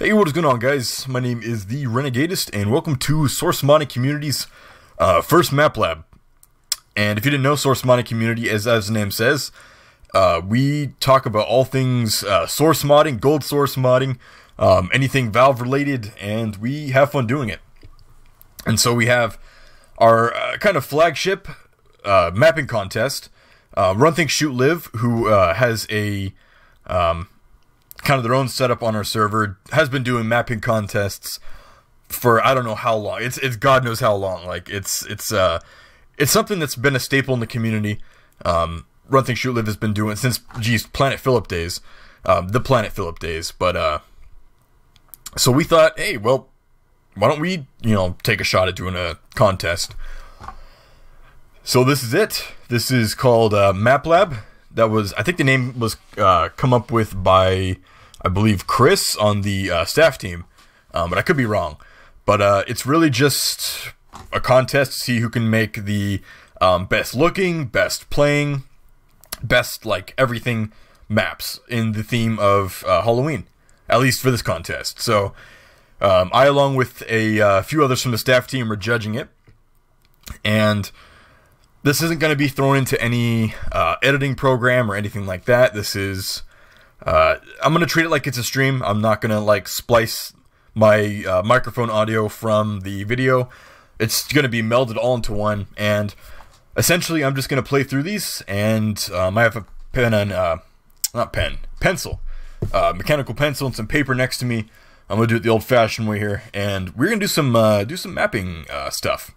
Hey, what is going on, guys? My name is the Renegadist, and welcome to Source Modding Community's first map lab. And if you didn't know, Source Modding Community, as the name says, we talk about all things source modding, gold source modding, anything Valve related, and we have fun doing it. And so we have our kind of flagship mapping contest, Run, Think, Shoot, Live, who has a kind of their own setup on our server, has been doing mapping contests for I don't know how long. It's God knows how long. Like it's something that's been a staple in the community. Run, Think, Shoot, Live has been doing it since Planet Phillip days, the Planet Phillip days. But so we thought, hey, well, why don't we take a shot at doing a contest? So this is it. This is called Map Lab. That was, I think the name was come up with by, I believe, Chris on the staff team, but I could be wrong. But it's really just a contest to see who can make the best looking, best playing, best like everything maps in the theme of Halloween, at least for this contest. So I, along with a few others from the staff team, are judging it, and this isn't going to be thrown into any editing program or anything like that. This is, I'm going to treat it like it's a stream. I'm not going to like splice my microphone audio from the video. It's going to be melded all into one, and essentially I'm just going to play through these, and I have a pen and, pencil, mechanical pencil and some paper next to me. I'm going to do it the old-fashioned way here, and we're going to do some mapping stuff.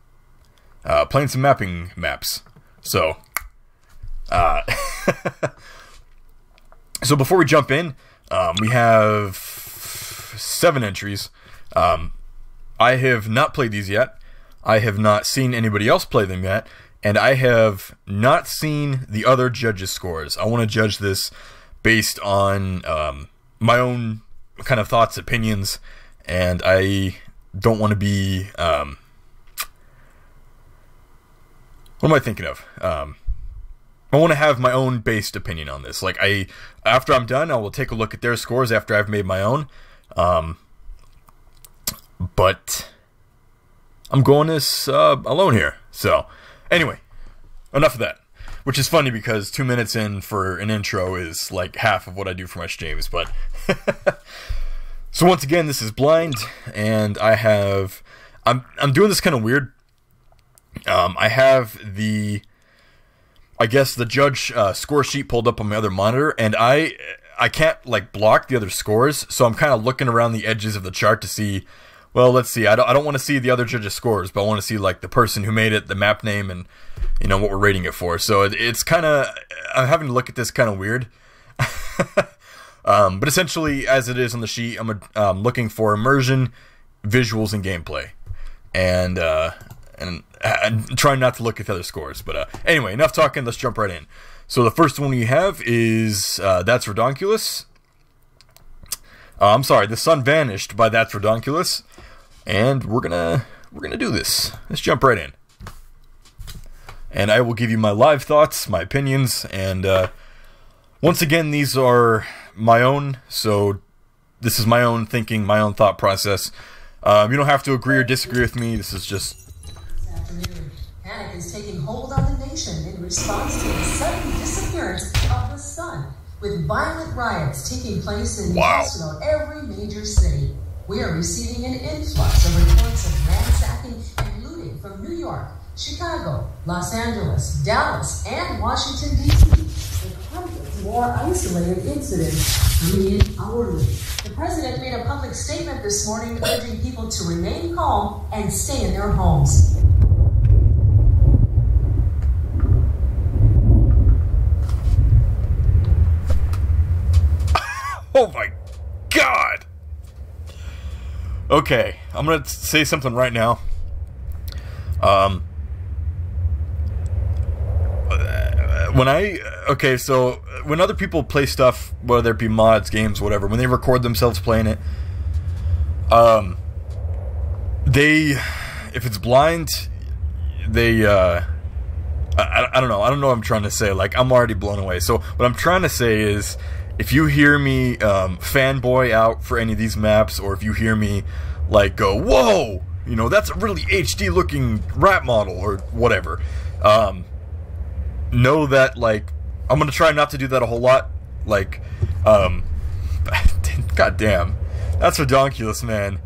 Playing some mapping maps. So, so before we jump in, we have 7 entries. I have not played these yet. I have not seen anybody else play them yet, and I have not seen the other judges' scores. I want to judge this based on my own kind of thoughts, opinions, and I don't want to be what am I thinking of? I want to have my own based opinion on this. Like, after I'm done, I will take a look at their scores after I've made my own. But I'm going this alone here. So, anyway, enough of that. Which is funny because 2 minutes in for an intro is like half of what I do for my streams. But so once again, this is blind, and I'm doing this kind of weird. I have I guess the judge score sheet pulled up on my other monitor, and I can't like block the other scores, so I'm kind of looking around the edges of the chart to see. Well, let's see. I don't want to see the other judges' scores, but I want to see like the person who made it, the map name, and what we're rating it for. So it's kind of, I'm having to look at this kind of weird. But essentially, as it is on the sheet, I'm looking for immersion, visuals, and gameplay, and trying not to look at the other scores. But anyway, enough talking, let's jump right in. So the first one we have is ThatsRidonkulous. I'm sorry, The Sun Vanished by ThatsRidonkulous. And we're gonna do this. Let's jump right in. And I will give you my live thoughts, my opinions, and once again, these are my own, so this is my own thinking, my own thought process. You don't have to agree or disagree with me. This is just panic is taking hold on the nation in response to the sudden disappearance of the sun, with violent riots taking place in just about every major city. We are receiving an influx of reports of ransacking and looting from New York, Chicago, Los Angeles, Dallas, and Washington, D.C., with hundreds more isolated incidents coming in hourly. The president made a public statement this morning urging people to remain calm and stay in their homes. Oh my God! Okay, I'm gonna say something right now. So when other people play stuff, whether it be mods, games, whatever, when they record themselves playing it, if it's blind, I don't know what I'm trying to say. Like, I'm already blown away. So what I'm trying to say is, if you hear me fanboy out for any of these maps, or if you hear me like go, whoa, you know, that's a really HD looking rat model or whatever, know that, like, I'm gonna try not to do that a whole lot. Like, god damn, that's redonkulous, man.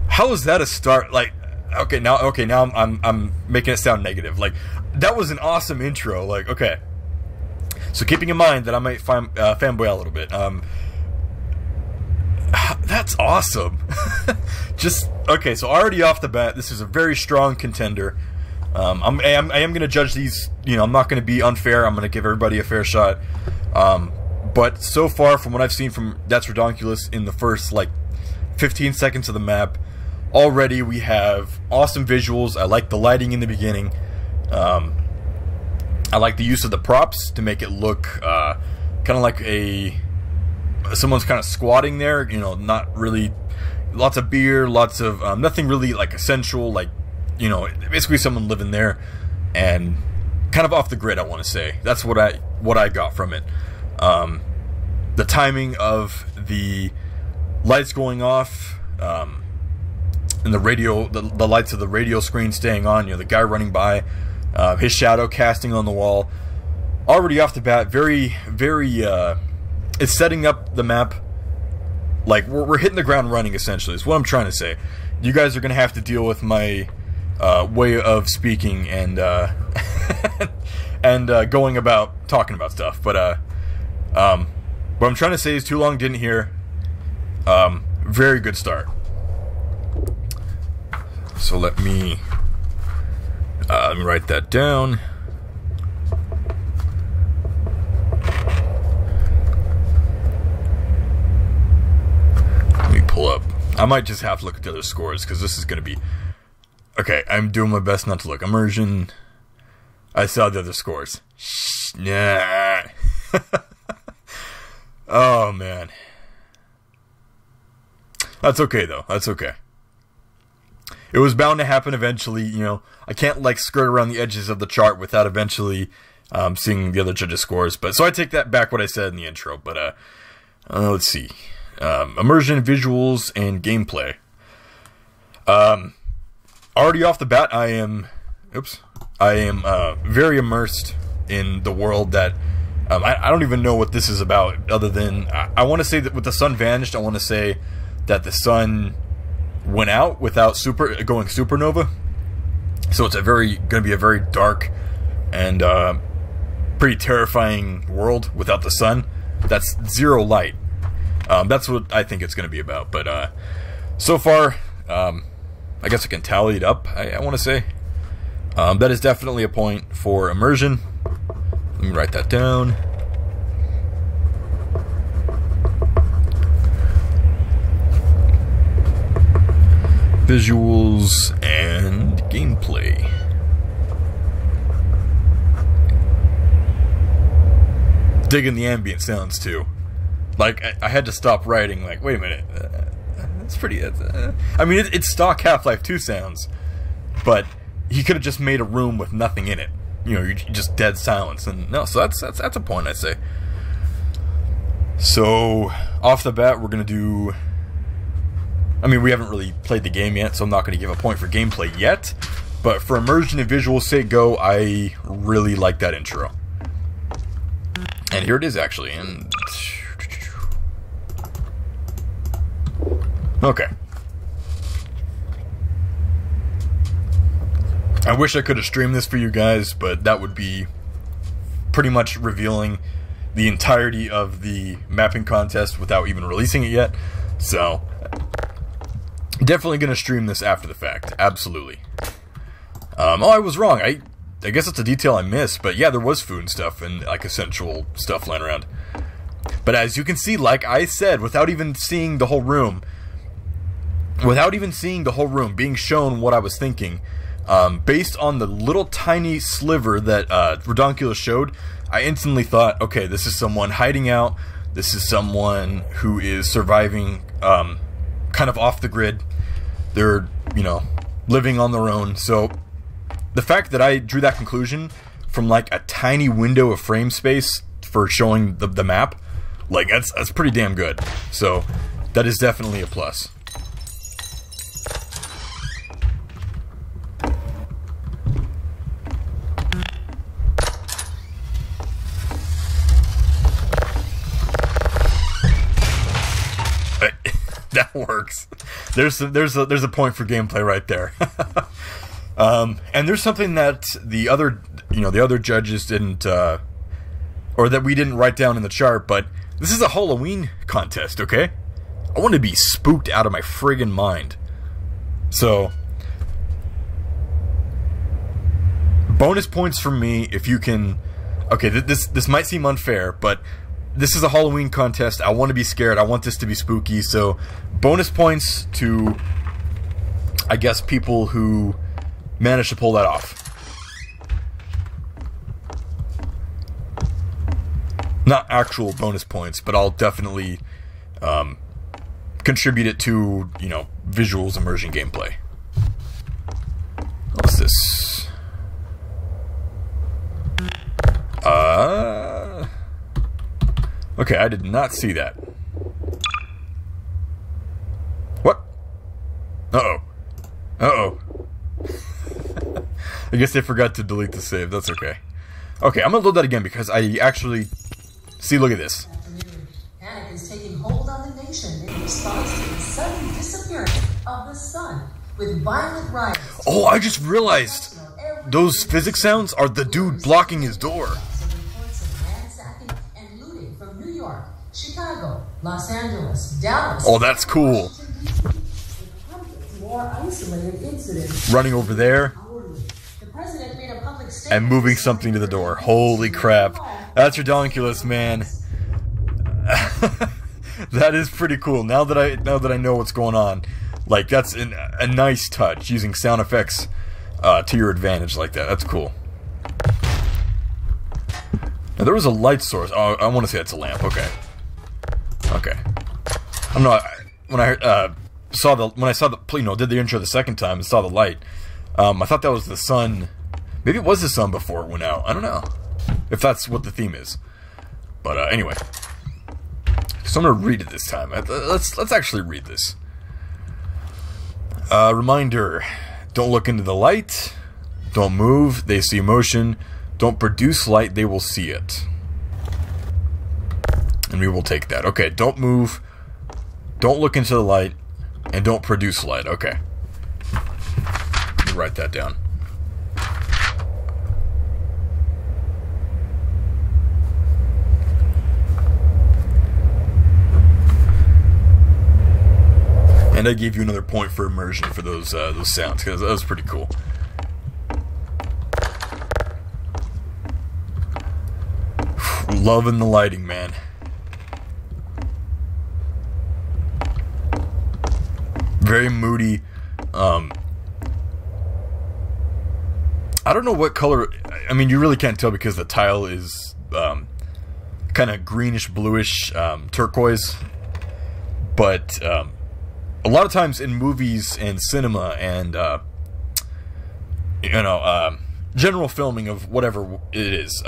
How is that a start? Like, okay, now I'm making it sound negative. Like, that was an awesome intro. Like, okay, so keeping in mind that I might fanboy a little bit, that's awesome. Just okay. So already off the bat, this is a very strong contender. I am going to judge these. You know, I'm not going to be unfair. I'm going to give everybody a fair shot. But so far, from what I've seen from ThatsRidonkulous in the first like 15 seconds of the map, already we have awesome visuals. I like the lighting in the beginning. I like the use of the props to make it look kind of like someone's kind of squatting there. You know, not really lots of beer, lots of nothing really like essential. Like, you know, basically someone living there and kind of off the grid. I want to say that's what I got from it. The timing of the lights going off, and the radio, the lights of the radio screen staying on. You know, the guy running by, his shadow casting on the wall. Already off the bat, very, it's setting up the map. Like, we're hitting the ground running, essentially, is what I'm trying to say. You guys are going to have to deal with my way of speaking and and going about talking about stuff. But what I'm trying to say is too long didn't hear. Very good start. So let me write that down. Let me pull up. I might just have to look at the other scores because this is going to be... Okay, I'm doing my best not to look. Immersion. I saw the other scores. Nah. Oh, man. That's okay, though. That's okay. It was bound to happen eventually, you know. I can't, like, skirt around the edges of the chart without eventually seeing the other judges' scores. But so I take that back what I said in the intro. But, let's see. Immersion, visuals, and gameplay. Already off the bat, I am very immersed in the world that I don't even know what this is about, other than I want to say that with the sun vanished, I want to say that the sun went out without going supernova. So it's going to be a very dark and pretty terrifying world without the sun. That's zero light. That's what I think it's going to be about. But so far, I guess I can tally it up, I want to say. That is definitely a point for immersion. Let me write that down. Visuals and gameplay. Digging the ambient sounds too. Like, I had to stop writing, like, wait a minute. That's pretty... I mean, it's stock Half-Life 2 sounds, but he could have just made a room with nothing in it. You know, you're just dead silence. And no, so that's a point, I'd say. So, off the bat, we're going to do... I mean, we haven't really played the game yet, so I'm not going to give a point for gameplay yet. But for immersion and visuals, say go, I really like that intro. And here it is, actually. And... Okay. I wish I could have streamed this for you guys, but that would be pretty much revealing the entirety of the mapping contest without even releasing it yet. So, definitely going to stream this after the fact. Absolutely. Oh, I was wrong. I guess it's a detail I missed, but yeah, there was food and stuff and like essential stuff lying around. But as you can see, like I said, without even seeing the whole room, being shown what I was thinking, based on the little tiny sliver that Redonkulous showed, I instantly thought, okay, this is someone hiding out. This is someone who is surviving kind of off the grid. They're, you know, living on their own. So the fact that I drew that conclusion from like a tiny window of frame space for showing the map, like that's pretty damn good. So that is definitely a plus. That works. There's a point for gameplay right there. And there's something that the other judges didn't, or that we didn't write down in the chart. But this is a Halloween contest, okay? I want to be spooked out of my friggin' mind. So bonus points from me if you can. Okay, this might seem unfair, but this is a Halloween contest. I want to be scared. I want this to be spooky. So bonus points to, I guess, people who manage to pull that off. Not actual bonus points, but I'll definitely contribute it to, you know, visuals, immersion, gameplay. What's this? Okay, I did not see that. What? Uh-oh. Uh-oh. I guess they forgot to delete the save. That's okay. Okay, I'm gonna load that again because I actually... See, look at this. Panic is taking hold on the nation in response to the sudden disappearance of the sun, with violent riots. Oh, I just realized those physics sounds are the dude blocking his door. Chicago, Los Angeles, Dallas. Oh, that's cool. Running over there and moving something to the door. Holy crap. That's Ridonkulous, man. That is pretty cool. Now that I know what's going on, like that's a nice touch, using sound effects to your advantage like that. That's cool. Now there was a light source. Oh, I want to say that's a lamp. Okay. Okay. I'm not. When I saw the did the intro the second time and saw the light, I thought that was the sun. Maybe it was the sun before it went out. I don't know if that's what the theme is. But anyway, so I'm gonna read it this time. Let's actually read this. Reminder: don't look into the light. Don't move. They see motion. Don't produce light. They will see it. And we will take that. Okay, don't move, don't look into the light, and don't produce light. Okay. Let me write that down. And I gave you another point for immersion for those sounds, because that was pretty cool. Loving the lighting, man. Very moody. I don't know what color. I mean, you really can't tell because the tile is kind of greenish, bluish, turquoise. But a lot of times in movies and cinema and general filming of whatever it is,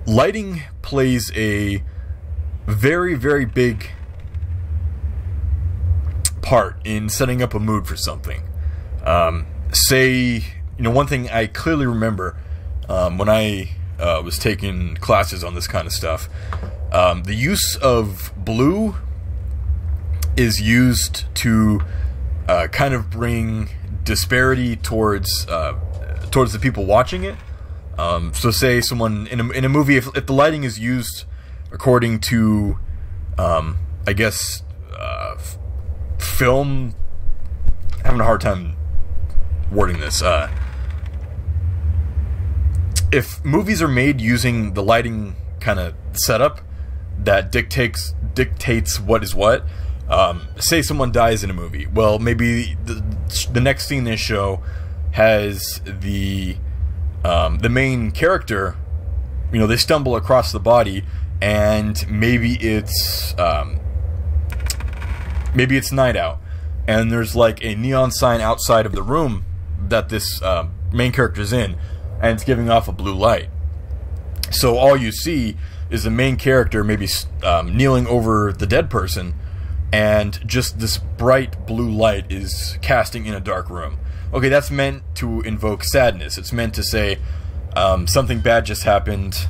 lighting plays a very, very big part in setting up a mood for something. One thing I clearly remember when I was taking classes on this kind of stuff, the use of blue is used to kind of bring disparity towards the people watching it. So say someone in a movie, if the lighting is used according to I guess film, having a hard time wording this. If movies are made using the lighting kind of setup that dictates what is what, say someone dies in a movie, well, maybe the next scene they show has the main character, they stumble across the body, and maybe it's night out, and there's like a neon sign outside of the room that this main character's in, and it's giving off a blue light. So all you see is the main character maybe kneeling over the dead person, and just this bright blue light is casting in a dark room. Okay, that's meant to invoke sadness. It's meant to say something bad just happened.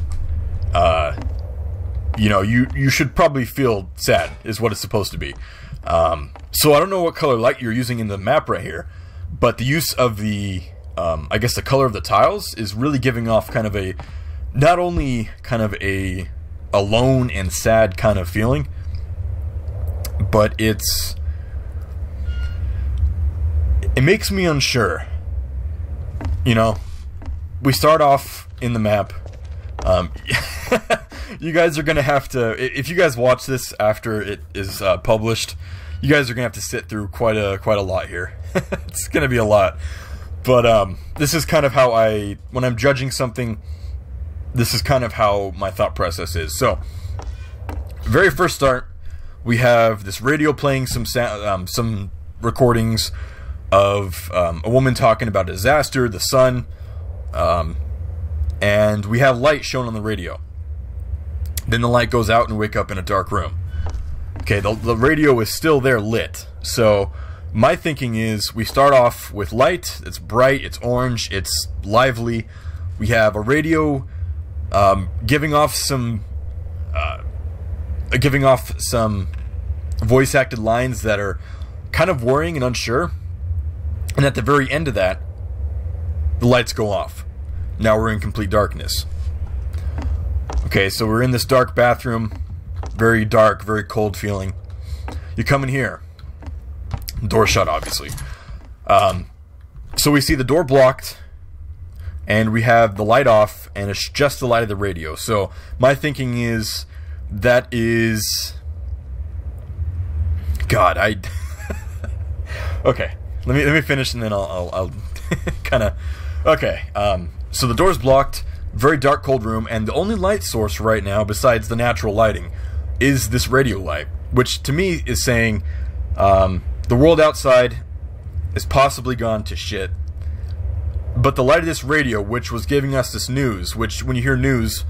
You know, you should probably feel sad, is what it's supposed to be. So I don't know what color light you're using in the map right here, but the use of the, I guess the color of the tiles is really giving off kind of a, not only kind of a alone and sad kind of feeling, but it makes me unsure. You know, we start off in the map. You guys are gonna have to, if you guys watch this after it is published, you guys are gonna have to sit through quite a lot here. It's gonna be a lot, but this is kind of how when I'm judging something, this is kind of how my thought process is. So, very first start, we have this radio playing some recordings of a woman talking about a disaster, the sun, and we have light shown on the radio. Then the light goes out and we wake up in a dark room. Okay, the radio is still there lit. So my thinking is we start off with light. It's bright, it's orange, it's lively. We have a radio giving off some voice acted lines that are kind of worrying and unsure. And at the very end of that, the lights go off. Now we're in complete darkness. Okay, so we're in this dark bathroom. Very dark, very cold feeling. You come in here. Door shut, obviously. So we see the door blocked, and we have the light off, and it's just the light of the radio. So my thinking is that is... God, okay, let me finish, and then I'll kind of... Okay, so the door's blocked, very dark, cold room, and the only light source right now, besides the natural lighting, is this radio light, which to me is saying the world outside is possibly gone to shit, but the light of this radio, which was giving us this news, which when you hear news,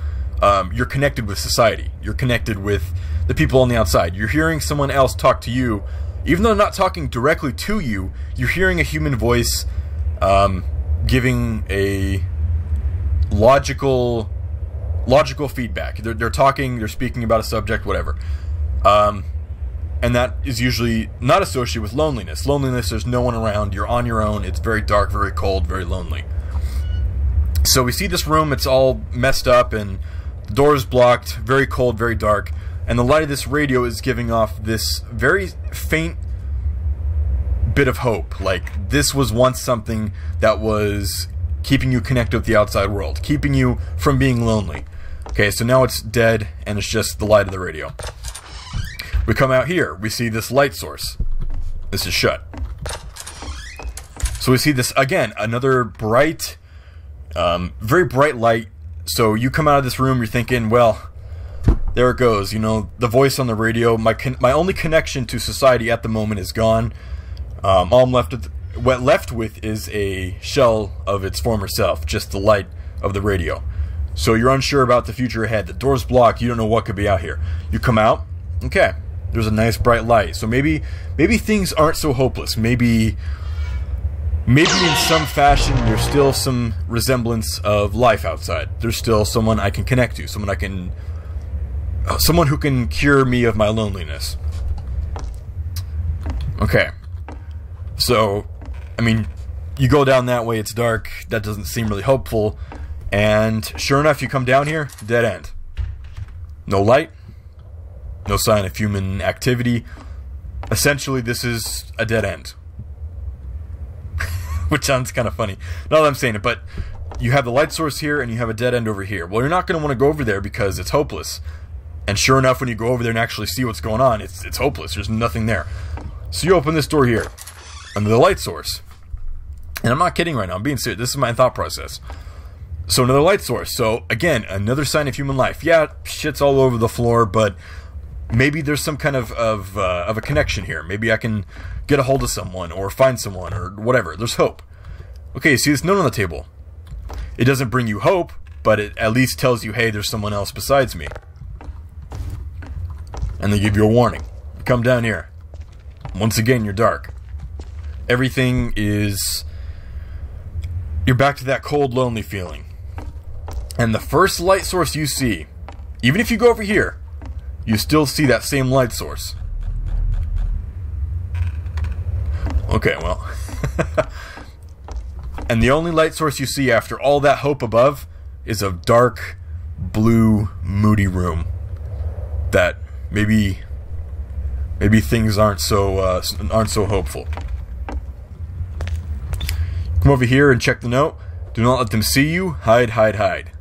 you're connected with society, you're connected with the people on the outside, you're hearing someone else talk to you, even though not talking directly to you, you're hearing a human voice giving a logical feedback. They're talking, they're speaking about a subject, whatever. And that is usually not associated with loneliness. Loneliness, there's no one around, you're on your own, it's very dark, very cold, very lonely. So we see this room, it's all messed up, and the door is blocked, very cold, very dark, and the light of this radio is giving off this very faint bit of hope. Like, this was once something that was keeping you connected with the outside world, keeping you from being lonely. Okay, so now it's dead, and it's just the light of the radio. We come out here, we see this light source. This is shut. So we see this, again, another bright, very bright light. So you come out of this room, you're thinking, well, there it goes. You know, the voice on the radio, my only connection to society at the moment is gone. All I'm left with is a shell of its former self, just the light of the radio. So you're unsure about the future ahead. The door's blocked, you don't know what could be out here. You come out, okay, there's a nice bright light. So maybe things aren't so hopeless. Maybe in some fashion there's still some resemblance of life outside. There's still someone I can connect to, someone who can cure me of my loneliness. Okay. So, I mean, you go down that way, it's dark, that doesn't seem really hopeful, and sure enough, you come down here, dead end. No light, no sign of human activity. Essentially, this is a dead end. Which sounds kind of funny. Not that I'm saying it, but you have the light source here, and you have a dead end over here. Well, you're not going to want to go over there because it's hopeless. And sure enough, when you go over there and actually see what's going on, it's hopeless, there's nothing there. So you open this door here, under the light source. And I'm not kidding right now, I'm being serious. This is my thought process. So another light source. So again, another sign of human life. Yeah, shit's all over the floor, but maybe there's some kind of a connection here. Maybe I can get a hold of someone or find someone or whatever. There's hope. Okay, see this note on the table. It doesn't bring you hope, but it at least tells you, hey, there's someone else besides me. And they give you a warning. Come down here. Once again, you're dark. Everything is... You're back to that cold, lonely feeling. And the first light source you see, even if you go over here, you still see that same light source. Okay, well. And the only light source you see after all that hope above is a dark, blue, moody room. That maybe things aren't so hopeful. Come over here and check the note. Do not let them see you. Hide, hide, hide.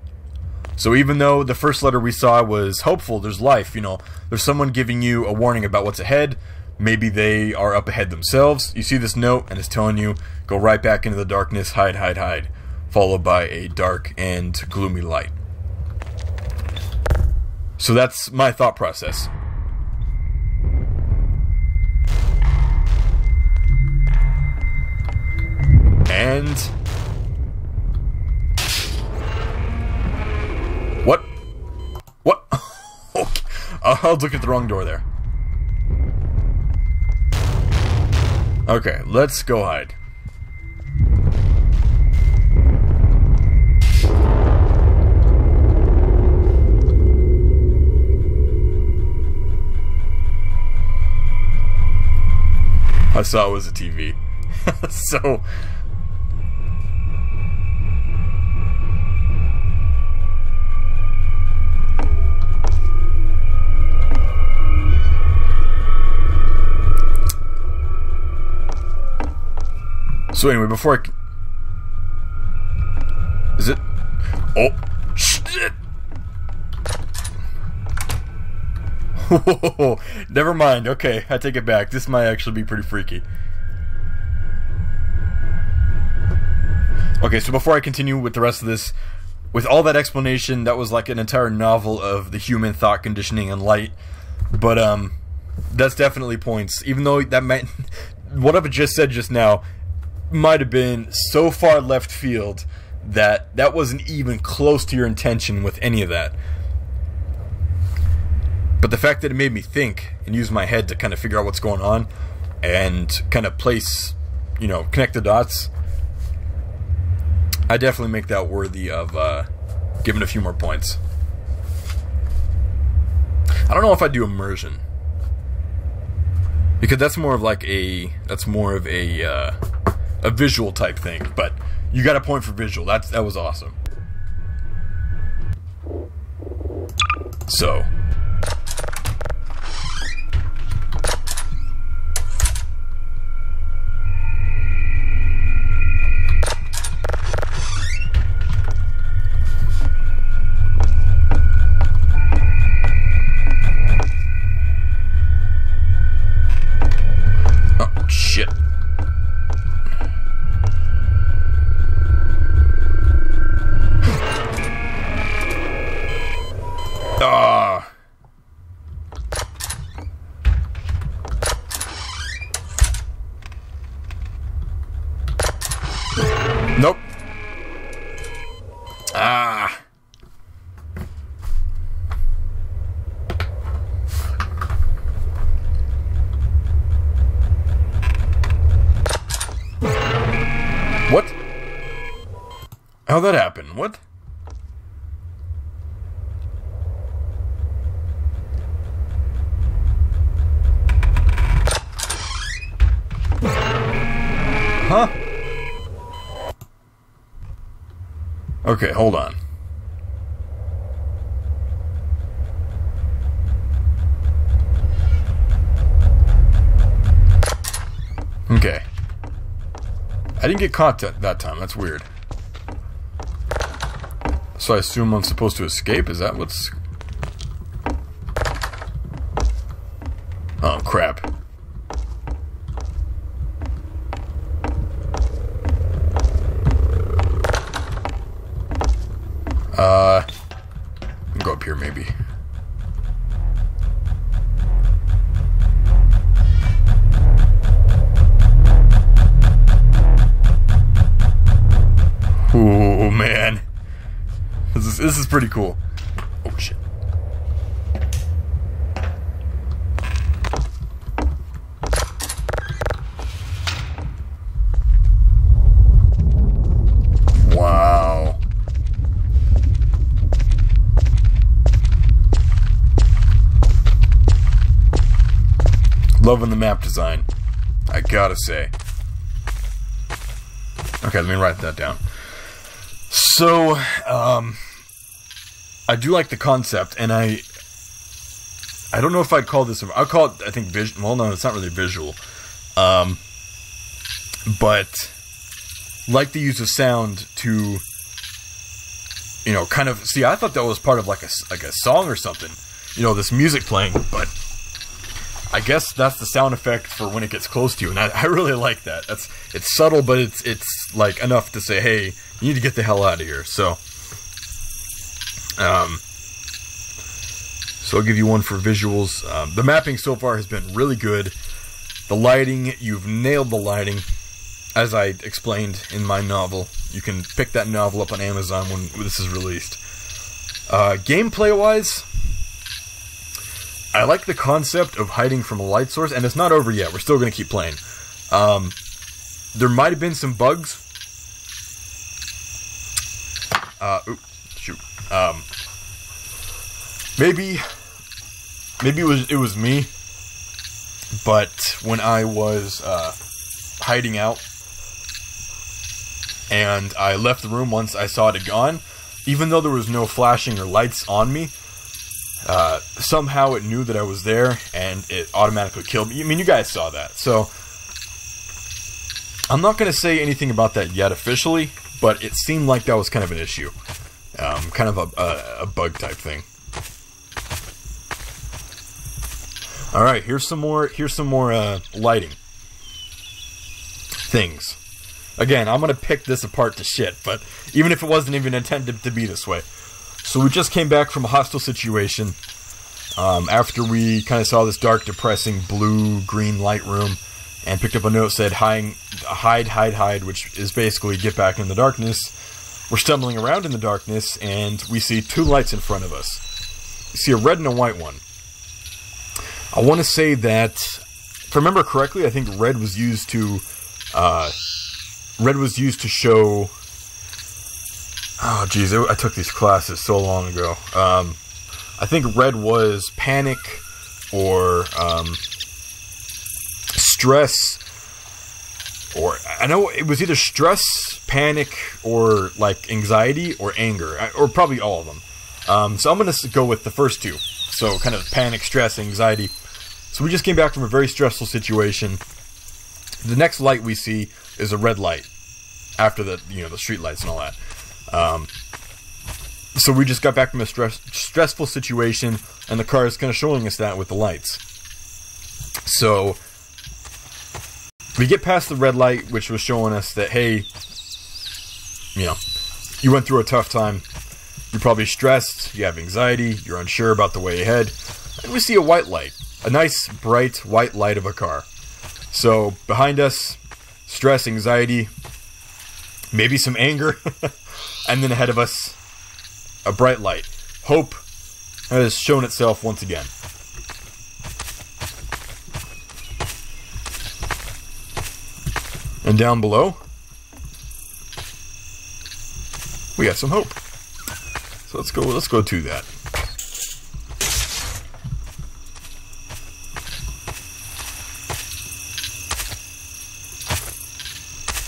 So even though the first letter we saw was hopeful, there's life, you know. There's someone giving you a warning about what's ahead. Maybe they are up ahead themselves. You see this note and it's telling you, go right back into the darkness, hide, hide, hide. Followed by a dark and gloomy light. So that's my thought process. And... What? What? Okay. I was looking at the wrong door there. Okay, let's go hide. I saw it was a TV. So... So anyway, before I... Is it? Oh, shit! Whoa, never mind. Okay, I take it back. This might actually be pretty freaky. Okay, so before I continue with the rest of this, with all that explanation, that was like an entire novel of the human thought conditioning and light. But, that's definitely points. Even though that might... What I've just said just now might have been so far left field that that wasn't even close to your intention with any of that. But the fact that it made me think and use my head to kind of figure out what's going on and kind of place, you know, connect the dots, I definitely make that worthy of giving a few more points. I don't know if I do immersion, because that's more of like a visual type thing, but you got a point for visual. That was awesome. So nope. Ah. What? How'd that happen? What? Huh? Okay, hold on. Okay. I didn't get caught that time. That's weird. So I assume I'm supposed to escape? Is that what's... Oh, crap. Go up here, maybe. Oh, man. This is pretty cool. Oh shit. Wow. Loving the map design, I gotta say. Okay, let me write that down. So, I do like the concept, and I don't know if I'd call this, I'll call it, I think, well, no, it's not really visual. But, like the use of sound to, you know, kind of, see, I thought that was part of like a song or something. You know, this music playing, but I guess that's the sound effect for when it gets close to you, and I really like that. It's subtle, but it's like enough to say, hey, you need to get the hell out of here. So I'll give you one for visuals. The mapping so far has been really good. The lighting, you've nailed the lighting, as I explained in my novel. You can pick that novel up on Amazon when this is released. Gameplay-wise, I like the concept of hiding from a light source, and it's not over yet. We're still going to keep playing. There might have been some bugs. Shoot. Maybe it was me, but when I was hiding out, and I left the room once I saw it had gone, even though there was no flashing or lights on me, somehow it knew that I was there, and it automatically killed me. I mean, you guys saw that. So, I'm not going to say anything about that yet officially, but it seemed like that was kind of an issue. Kind of a bug type thing. Alright, here's some more lighting things. Again, I'm going to pick this apart to shit, but even if it wasn't even intended to be this way. So we just came back from a hostile situation, after we kind of saw this dark, depressing blue-green light room, and picked up a note that said, hide, which is basically get back in the darkness. We're stumbling around in the darkness, and we see two lights in front of us. We see a red and a white one. I want to say that, if I remember correctly, I think red was used to show... Oh, geez, I took these classes so long ago. I think red was panic or stress, or I know it was either stress, panic, or like anxiety or anger, or probably all of them. So I'm going to go with the first two. So kind of panic, stress, anxiety. So we just came back from a very stressful situation. The next light we see is a red light after the the street lights and all that. So we just got back from a stressful situation, and the car is kind of showing us that with the lights. So we get past the red light, which was showing us that, hey, you went through a tough time. You're probably stressed, you have anxiety, you're unsure about the way ahead. And we see a white light, a nice, bright, white light of a car. So behind us, stress, anxiety, maybe some anger, and then ahead of us, a bright light. Hope has shown itself once again. And down below, we got some hope. So let's go to that.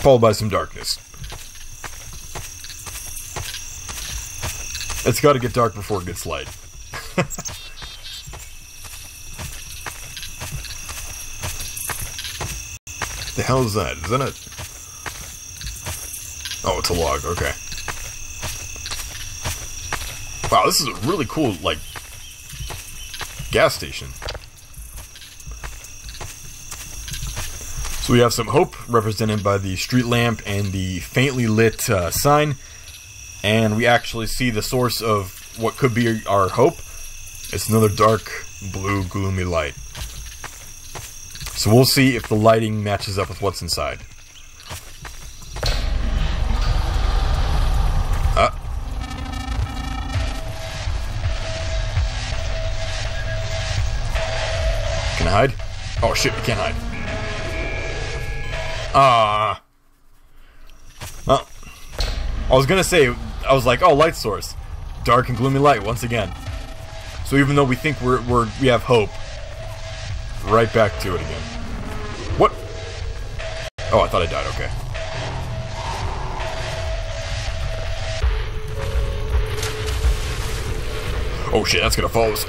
Followed by some darkness. It's got to get dark before it gets light. The hell is that? Is that a... Oh, it's a log. Okay. Wow, this is a really cool, like, gas station. So we have some hope, represented by the street lamp and the faintly lit sign. And we actually see the source of what could be our hope. It's another dark, blue, gloomy light. So we'll see if the lighting matches up with what's inside. Can I hide? Oh shit, you can't hide. Ah. Well, I was gonna say, I was like, oh, light source. Dark and gloomy light, once again. So even though we think we have hope, right back to it again. What? Oh, I thought I died, okay. Oh shit, that's gonna follow us.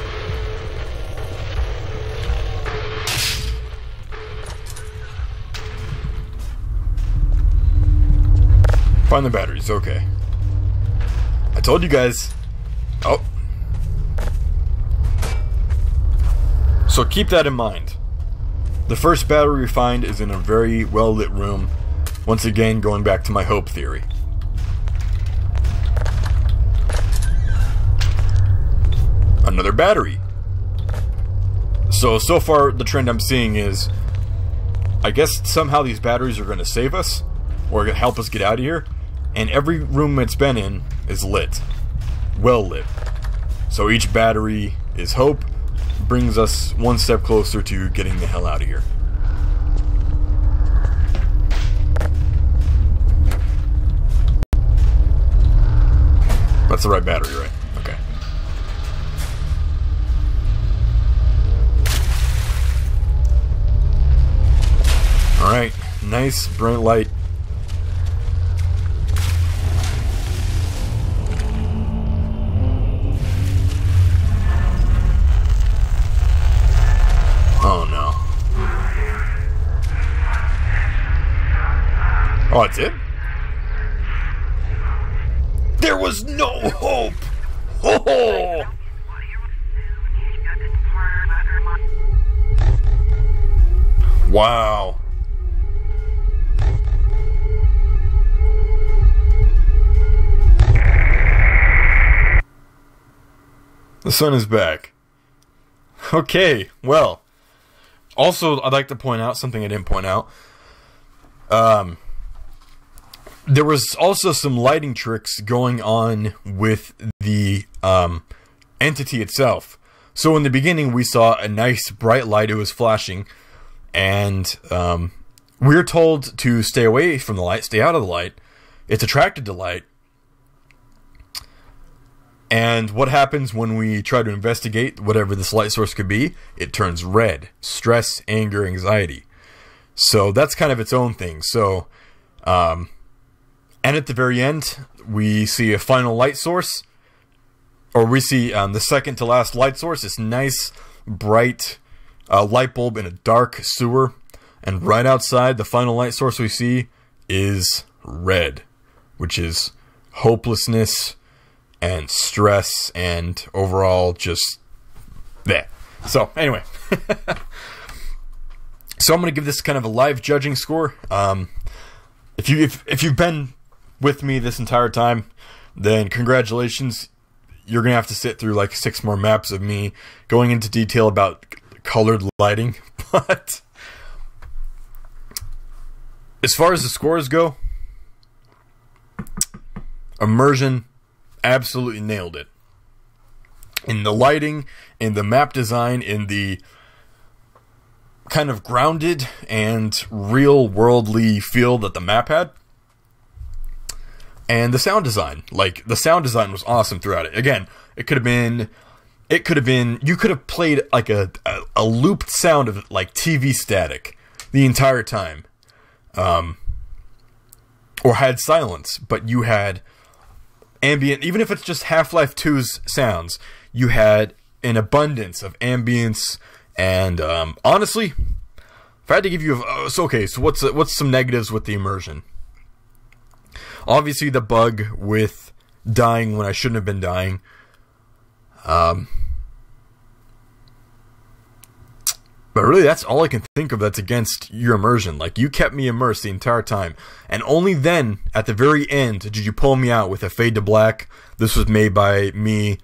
Find the batteries, okay. I told you guys. Oh. So keep that in mind. The first battery we find is in a very well lit room. Once again, going back to my hope theory. Another battery. So far the trend I'm seeing is, I guess somehow these batteries are going to save us, or gonna help us get out of here. And every room it's been in is lit. Well lit. So each battery is hope, brings us one step closer to getting the hell out of here. That's the right battery, right? Okay. Alright, nice bright light. Oh no. Oh, that's it? There was no hope! Oh! Wow. The sun is back. Okay, well. Also, I'd like to point out something I didn't point out. There was also some lighting tricks going on with the entity itself. So in the beginning, we saw a nice bright light. It was flashing. And we were told to stay away from the light, stay out of the light. It's attracted to light. And what happens when we try to investigate whatever this light source could be? It turns red. Stress, anger, anxiety. So that's kind of its own thing. So, and at the very end, we see a final light source. Or we see the second to last light source. This nice, bright light bulb in a dark sewer. And right outside, the final light source we see is red. Which is hopelessness and stress and overall just that. So anyway, so I'm gonna give this kind of a live judging score. If you've been with me this entire time, then congratulations. You're gonna have to sit through like 6 more maps of me going into detail about colored lighting. But as far as the scores go, immersion absolutely nailed it. In the lighting, in the map design, in the kind of grounded and real worldly feel that the map had. And the sound design. Like, the sound design was awesome throughout it. Again, you could have played like a looped sound of like TV static the entire time. Or had silence, but you had ambient, even if it's just Half-Life 2's sounds, you had an abundance of ambience, and honestly, if I had to give you so what's some negatives with the immersion? Obviously the bug with dying when I shouldn't have been dying. But really, that's all I can think of that's against your immersion. Like, you kept me immersed the entire time. And only then, at the very end, did you pull me out with a fade to black. This was made by me,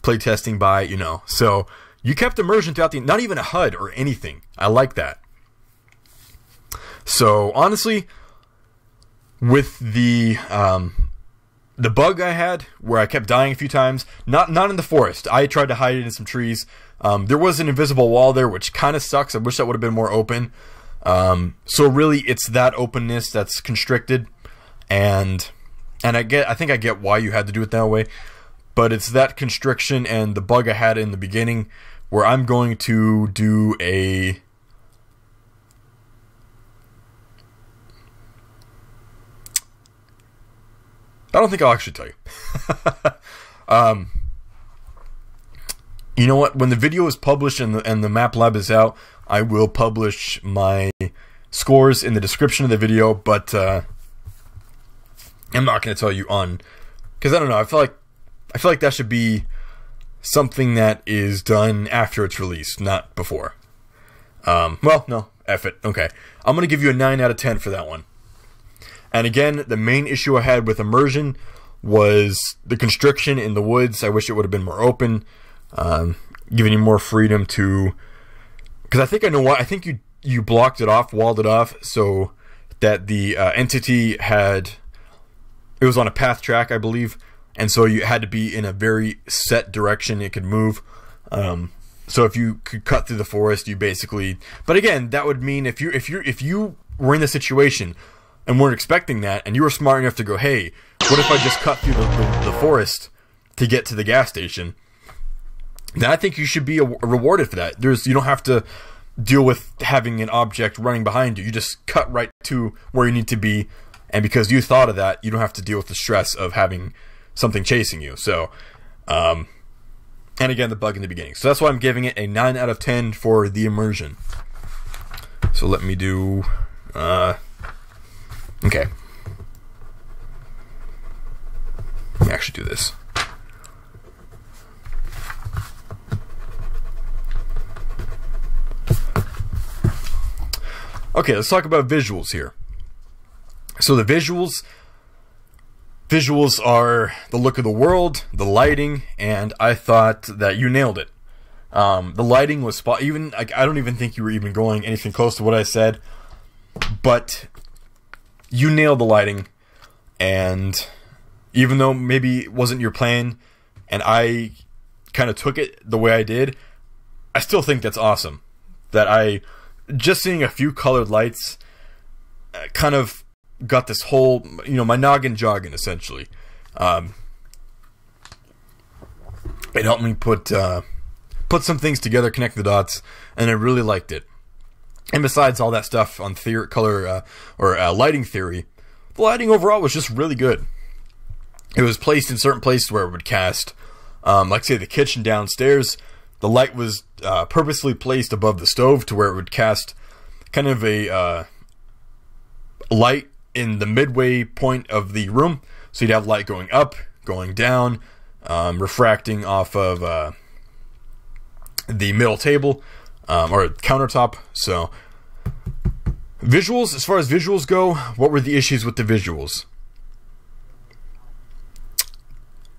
playtesting by, you know. So, you kept immersion throughout the... Not even a HUD or anything. I like that. So, honestly, with the the bug I had, where I kept dying a few times, not in the forest. I tried to hide it in some trees. There was an invisible wall there, which kind of sucks. I wish that would have been more open. So really, it's that openness that's constricted, and I think I get why you had to do it that way. But it's that constriction and the bug I had in the beginning, where I'm going to do a... I don't think I'll actually tell you. You know what? When the video is published and the map lab is out, I will publish my scores in the description of the video. But I'm not going to tell you on, because I don't know. I feel like that should be something that is done after it's released, not before. Well, no, F it. Okay, I'm going to give you a 9 out of 10 for that one. And again, the main issue I had with immersion was the constriction in the woods. I wish it would have been more open, giving you more freedom to... Because I think I know why. I think you blocked it off, walled it off, so that the entity had... It was on a path track, I believe, and so you had to be in a very set direction it could move. So if you could cut through the forest, you basically... But again, that would mean if you were in the situation... and weren't expecting that, and you were smart enough to go, hey, what if I just cut through the forest to get to the gas station? Then I think you should be rewarded for that. You don't have to deal with having an object running behind you. You just cut right to where you need to be, and because you thought of that, you don't have to deal with the stress of having something chasing you. So, and again, the bug in the beginning. So that's why I'm giving it a 9 out of 10 for the immersion. So let me do... Okay. Let me actually do this. Okay, let's talk about visuals here. So the visuals are the look of the world, the lighting, and I thought that you nailed it. The lighting was spot. Even like I don't even think you were even going anything close to what I said, but you nailed the lighting. And even though maybe it wasn't your plan, and I kind of took it the way I did, I still think that's awesome. That just seeing a few colored lights kind of got this whole, my noggin jogging, essentially. It helped me put some things together, connect the dots, and I really liked it. And besides all that stuff on lighting theory, the lighting overall was just really good. It was placed in certain places where it would cast, like say the kitchen downstairs. The light was purposely placed above the stove to where it would cast kind of a light in the midway point of the room. So you'd have light going up, going down, refracting off of the middle table or countertop. So visuals, as far as visuals go, what were the issues with the visuals?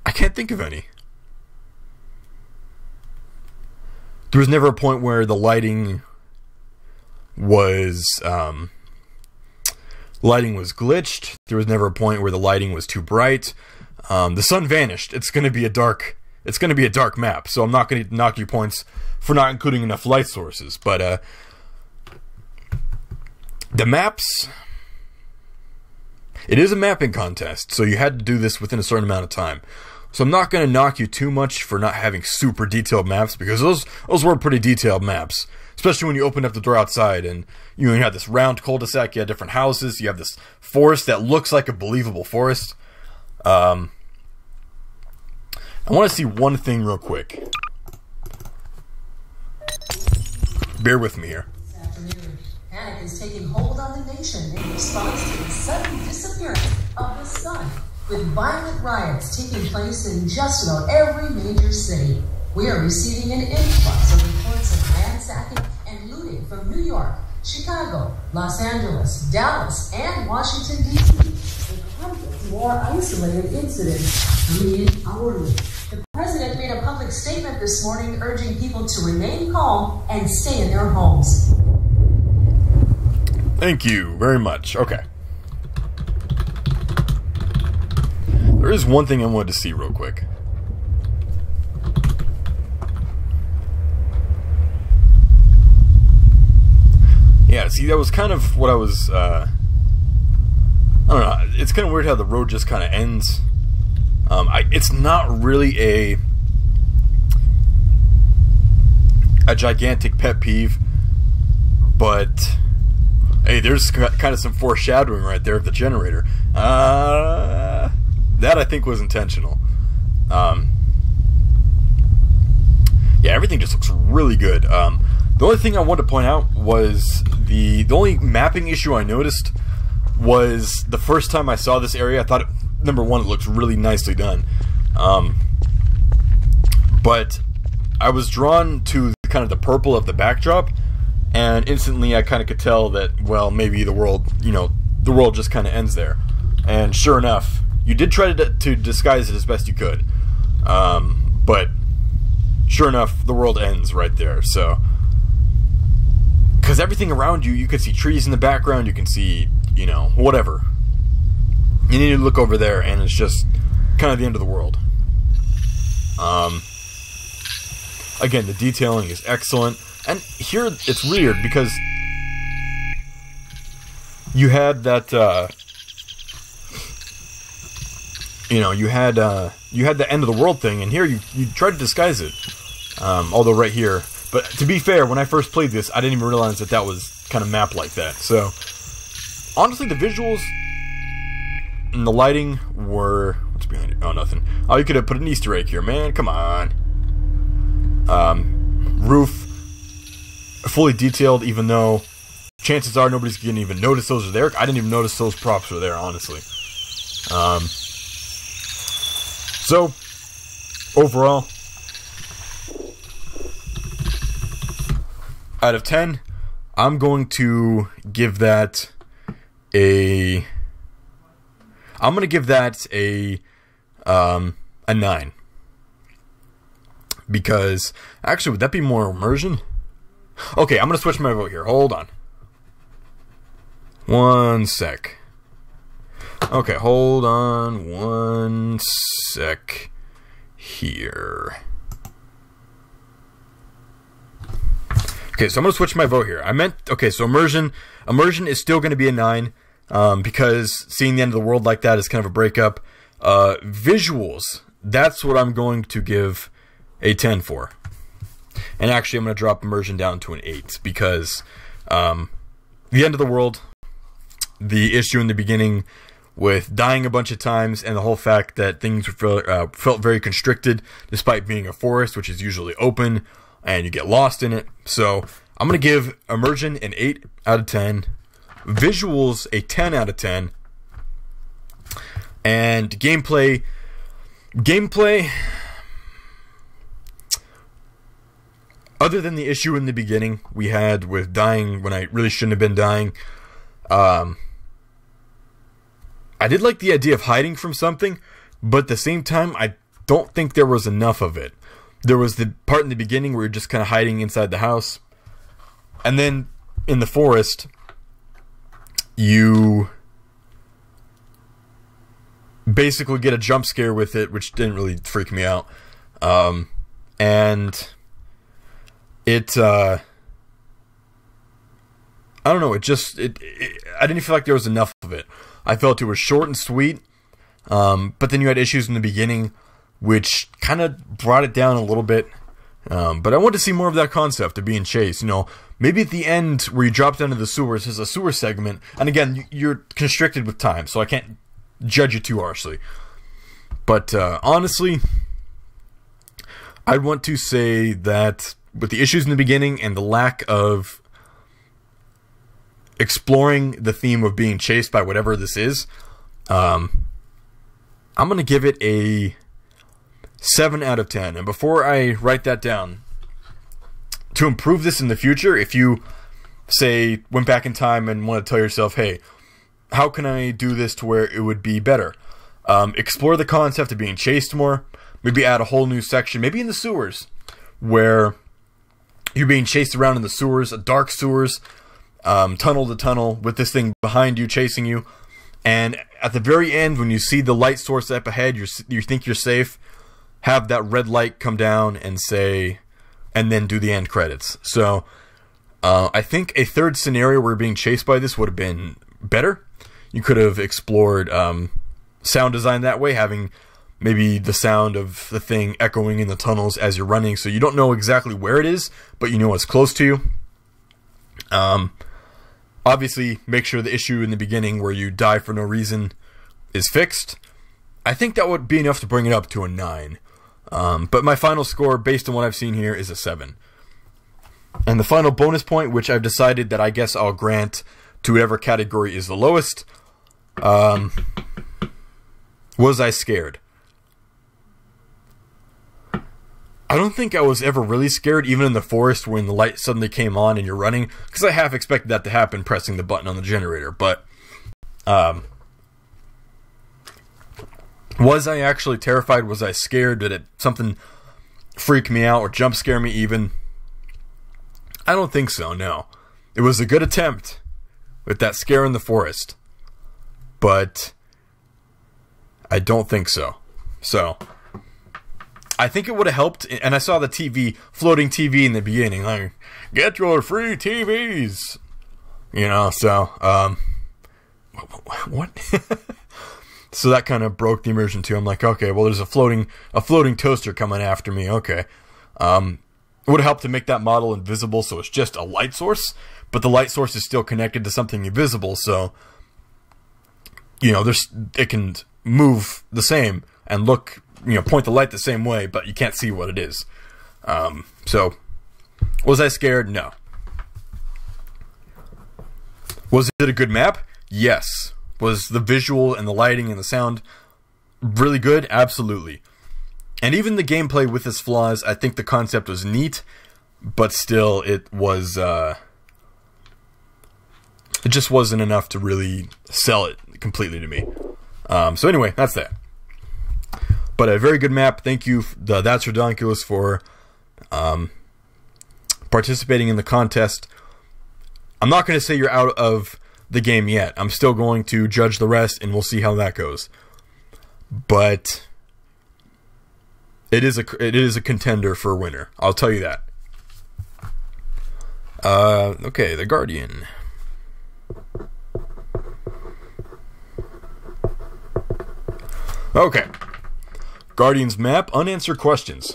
I can't think of any. There was never a point where the lighting was glitched. There was never a point where the lighting was too bright. The sun vanished. It's going to be a dark map. So I'm not going to knock you points for not including enough light sources. But the maps, it is a mapping contest, so you had to do this within a certain amount of time. So I'm not going to knock you too much for not having super detailed maps, because those were pretty detailed maps. Especially when you opened up the door outside and you had this round cul-de-sac, you had different houses, you have this forest that looks like a believable forest. I want to see one thing real quick. Bear with me here. This afternoon, panic is taking hold on the nation in response to the sudden disappearance of the sun, with violent riots taking place in just about every major city. We are receiving an influx of reports of ransacking and looting from New York, Chicago, Los Angeles, Dallas, and Washington, D.C. The conflict, more isolated incidents coming in hourly. The president made a public statement this morning urging people to remain calm and stay in their homes. Thank you very much. Okay. There is one thing I wanted to see real quick. Yeah, see, that was kind of what I was, I don't know, it's kind of weird how the road just kind of ends. It's not really a gigantic pet peeve, but hey, there's kind of some foreshadowing right there of the generator. That I think was intentional. Yeah, everything just looks really good. The only thing I wanted to point out was the only mapping issue I noticed was the first time I saw this area, I thought, number one, it looks really nicely done. But I was drawn to kind of the purple of the backdrop, and instantly I kind of could tell that, well, maybe the world, you know, the world just kind of ends there. And sure enough, you did try to disguise it as best you could. But sure enough, the world ends right there. So, because everything around you, you can see trees in the background, you can see, you know, whatever. You need to look over there, and it's just kind of the end of the world. Again, the detailing is excellent. And here, it's weird, because you had that, you know, you had the end of the world thing, and here you tried to disguise it. Although right here, but to be fair, when I first played this, I didn't even realize that that was kind of mapped like that. So, honestly, the visuals and the lighting were... What's behind it? Oh, nothing. Oh, you could have put an Easter egg here, man. Come on. Roof, fully detailed, even though chances are nobody's gonna even notice those are there. I didn't even notice those props were there, honestly. So, overall, out of 10, I'm going to give that a... I'm going to give that a 9. Because, actually, would that be more immersion? Okay, I'm going to switch my vote here. Hold on. One sec. Okay, hold on one sec here. Okay, so I'm going to switch my vote here. Okay, so immersion is still going to be a 9, because seeing the end of the world like that is kind of a breakup. Visuals, that's what I'm going to give a 10 for. And actually, I'm going to drop immersion down to an 8, because the end of the world, the issue in the beginning with dying a bunch of times, and the whole fact that things felt very constricted, despite being a forest, which is usually open, and you get lost in it. So, I'm going to give immersion an 8 out of 10, visuals a 10 out of 10, and gameplay, other than the issue in the beginning we had with dying when I really shouldn't have been dying, I did like the idea of hiding from something, but at the same time, I don't think there was enough of it. There was the part in the beginning where you're just kind of hiding inside the house, and then in the forest, you basically get a jump scare with it, which didn't really freak me out. And it, I don't know, I didn't feel like there was enough of it. I felt it was short and sweet, but then you had issues in the beginning, which kind of brought it down a little bit. But I want to see more of that concept of being chased. You know, maybe at the end where you drop down to the sewers, there's a sewer segment, and again, you're constricted with time, so I can't judge you too harshly. But honestly, I want to say that with the issues in the beginning and the lack of exploring the theme of being chased by whatever this is, I'm going to give it a 7 out of 10. And before I write that down, to improve this in the future, if you, say, went back in time and want to tell yourself, hey, how can I do this to where it would be better? Explore the concept of being chased more. Maybe add a whole new section, maybe in the sewers, where you're being chased around in the sewers, dark sewers, tunnel to tunnel, with this thing behind you chasing you. And at the very end, when you see the light source up ahead, you think you're safe, have that red light come down and say, and then do the end credits. So I think a third scenario where you're being chased by this would have been better. You could have explored sound design that way, having maybe the sound of the thing echoing in the tunnels as you're running, so you don't know exactly where it is, but you know it's close to you. Obviously, make sure the issue in the beginning where you die for no reason is fixed. I think that would be enough to bring it up to a 9. But my final score, based on what I've seen here, is a 7. And the final bonus point, which I've decided that I guess I'll grant to whatever category is the lowest, was I scared? I don't think I was ever really scared, even in the forest when the light suddenly came on and you're running, because I half expected that to happen pressing the button on the generator. But was I actually terrified? Was I scared? Did something freak me out or jump scare me even? I don't think so, no. It was a good attempt with that scare in the forest, but I don't think so. So I think it would have helped, and I saw the TV, floating TV in the beginning, like, get your free TVs, you know, so, what? So that kind of broke the immersion too. I'm like, okay, well, there's a floating toaster coming after me, okay. It would have helped to make that model invisible, so it's just a light source, but the light source is still connected to something invisible, so, you know, it can move the same and look, you know, point the light the same way, but you can't see what it is. So, was I scared? No. Was it a good map? Yes. Was the visual and the lighting and the sound really good? Absolutely. And even the gameplay with its flaws, I think the concept was neat, but still it was, it just wasn't enough to really sell it completely to me. So anyway, that's that. But a very good map. Thank you, ThatsRidonkulous, for participating in the contest. I'm not going to say you're out of the game yet. I'm still going to judge the rest, and we'll see how that goes. But it is a contender for a winner. I'll tell you that. Okay, the Guardian. Okay. Guardian's map, unanswered questions.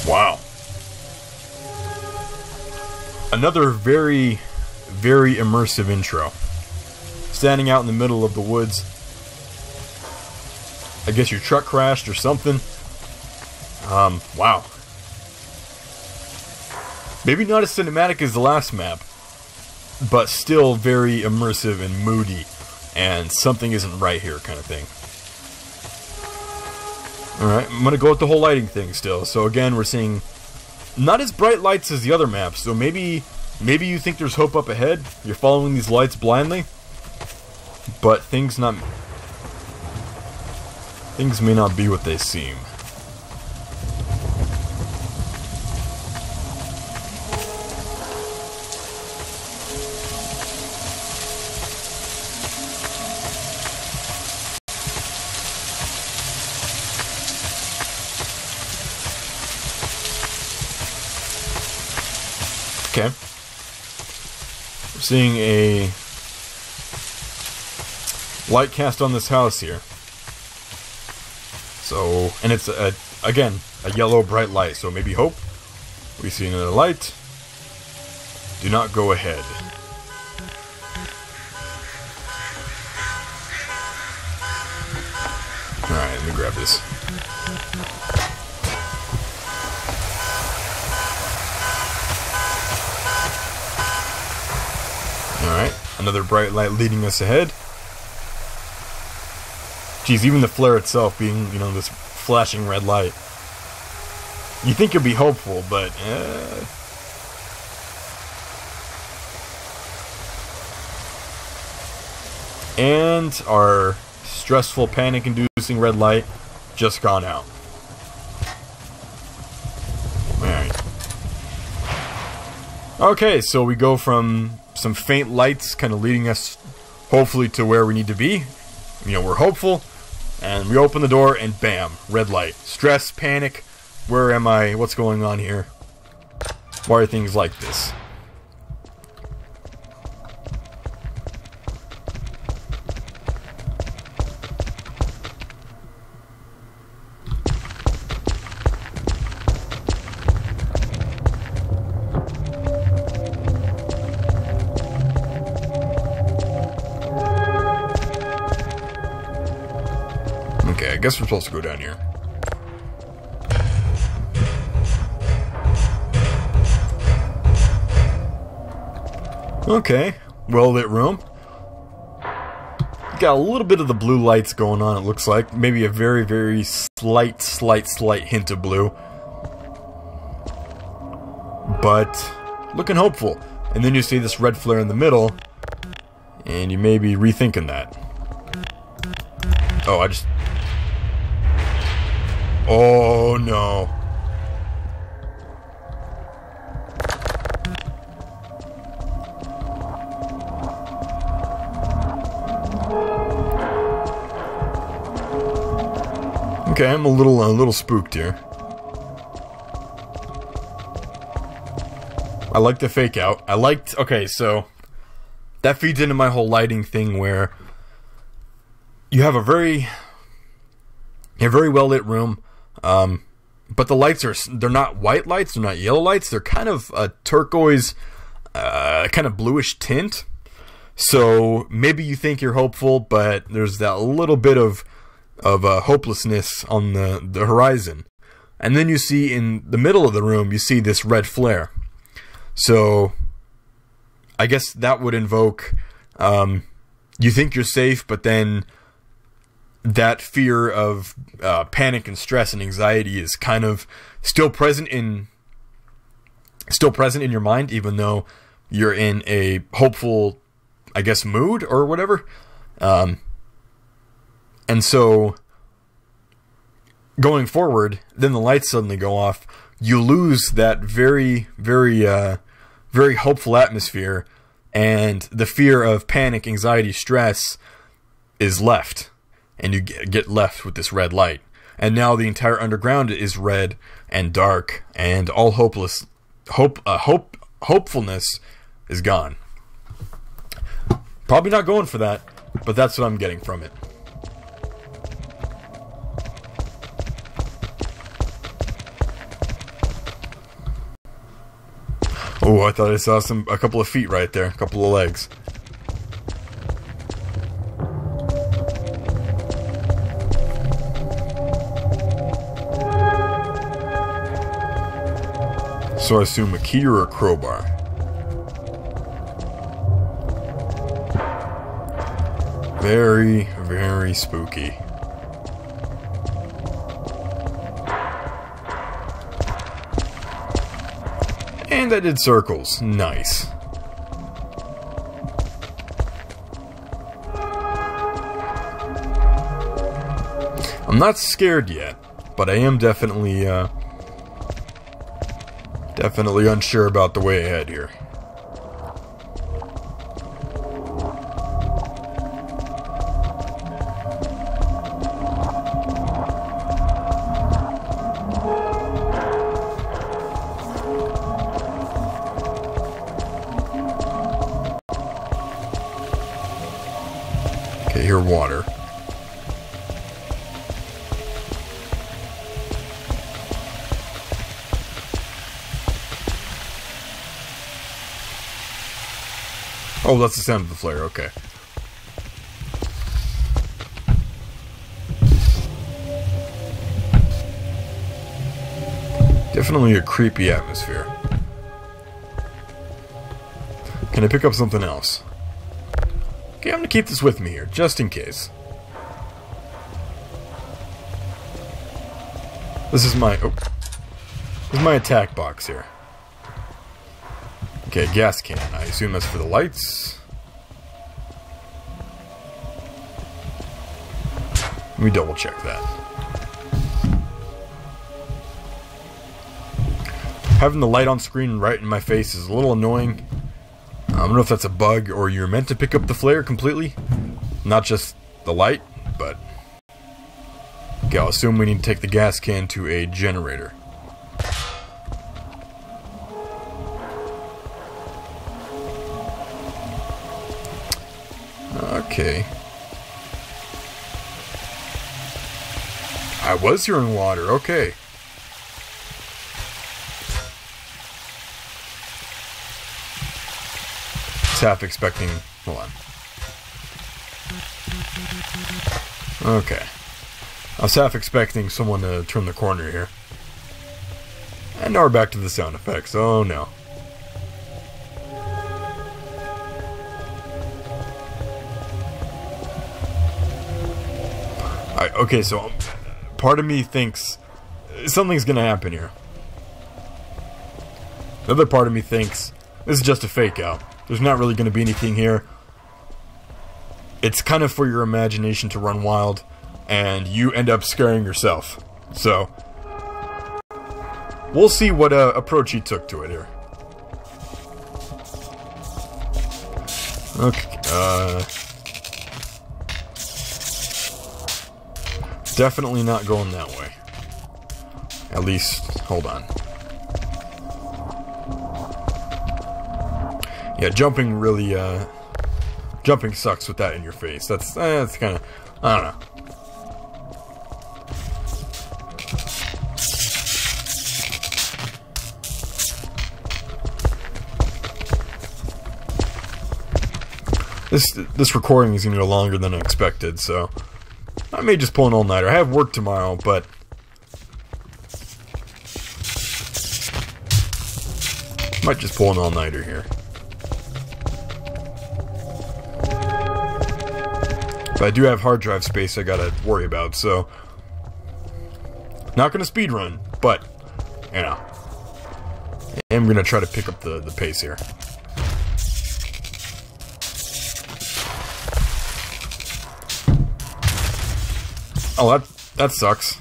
Wow. Another very, very immersive intro. Standing out in the middle of the woods. I guess your truck crashed or something. Wow. Maybe not as cinematic as the last map, but still very immersive and moody, and something isn't right here kind of thing. Alright, I'm gonna go with the whole lighting thing still. So again, we're seeing not as bright lights as the other maps, so maybe you think there's hope up ahead, you're following these lights blindly, but things may not be what they seem. Okay. We're seeing a light cast on this house here. So, and it's again a yellow bright light, so maybe hope. We see another light. Do not go ahead. Alright, let me grab this. Alright, another bright light leading us ahead. Geez, even the flare itself being, you know, this flashing red light. You think it'd be hopeful, but and our stressful, panic-inducing red light just gone out. Alright. Okay, so we go from some faint lights kind of leading us hopefully to where we need to be. You know, we're hopeful. And we open the door and bam, red light. Stress, panic. Where am I? What's going on here? Why are things like this? Okay, I guess we're supposed to go down here. Okay, well-lit room. Got a little bit of the blue lights going on, it looks like. Maybe a very, very slight hint of blue. But looking hopeful. And then you see this red flare in the middle, and you may be rethinking that. Oh, oh, no. Okay, I'm a little spooked here. I like the fake out. Okay, so that feeds into my whole lighting thing where you have a very well lit room, but the lights they're not white lights, they're not yellow lights, they're kind of a turquoise, kind of bluish tint. So maybe you think you're hopeful, but there's that little bit of hopelessness on the horizon. And then you see in the middle of the room, you see this red flare. So I guess that would invoke, you think you're safe, but then that fear of panic and stress and anxiety is kind of still present in your mind, even though you're in a hopeful, I guess, mood or whatever. And so, going forward, then the lights suddenly go off. You lose that very, very hopeful atmosphere, and the fear of panic, anxiety, stress is left, and you get left with this red light. And now the entire underground is red and dark, and all hopefulness is gone. Probably not going for that, but that's what I'm getting from it. Oh, I thought I saw a couple of feet right there, a couple of legs. So I assume a key or a crowbar. Very, very spooky. And I did circles. Nice. I'm not scared yet, but I am definitely unsure about the way ahead here. Okay, here, water. Oh, that's the sound of the flare, okay. Definitely a creepy atmosphere. Can I pick up something else? Okay, I'm gonna keep this with me here, just in case. This is my attack box here. Okay, gas can. I assume that's for the lights. Let me double check that. having the light on screen right in my face is a little annoying. I don't know if that's a bug or you're meant to pick up the flare completely, not just the light, but... Okay, I'll assume we need to take the gas can to a generator. Okay. I was hearing water, okay. Half expecting... Hold on. Okay. I was half expecting someone to turn the corner here. And now we're back to the sound effects. Oh no. Okay, so part of me thinks something's gonna happen here. The other part of me thinks this is just a fake out. There's not really going to be anything here. It's kind of for your imagination to run wild, and you end up scaring yourself. So, we'll see what approach he took to it here. Okay, definitely not going that way. At least, hold on. Yeah, jumping really, jumping sucks with that in your face. That's kind of, I don't know. This recording is going to go longer than I expected, so I may just pull an all-nighter. I have work tomorrow, but might just pull an all-nighter here. But I do have hard drive space I gotta worry about, so not gonna speed run, but you know, I'm gonna try to pick up the pace here. Oh, that sucks.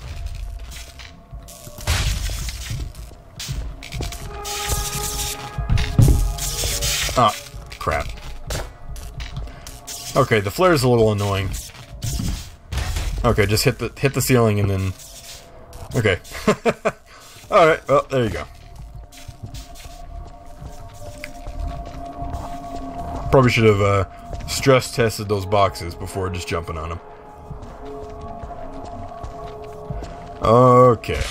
Ah, crap. Okay, the flare's a little annoying. Okay, just hit the ceiling and then... Okay. Alright, well, there you go. Probably should have stress tested those boxes before just jumping on them. Okay.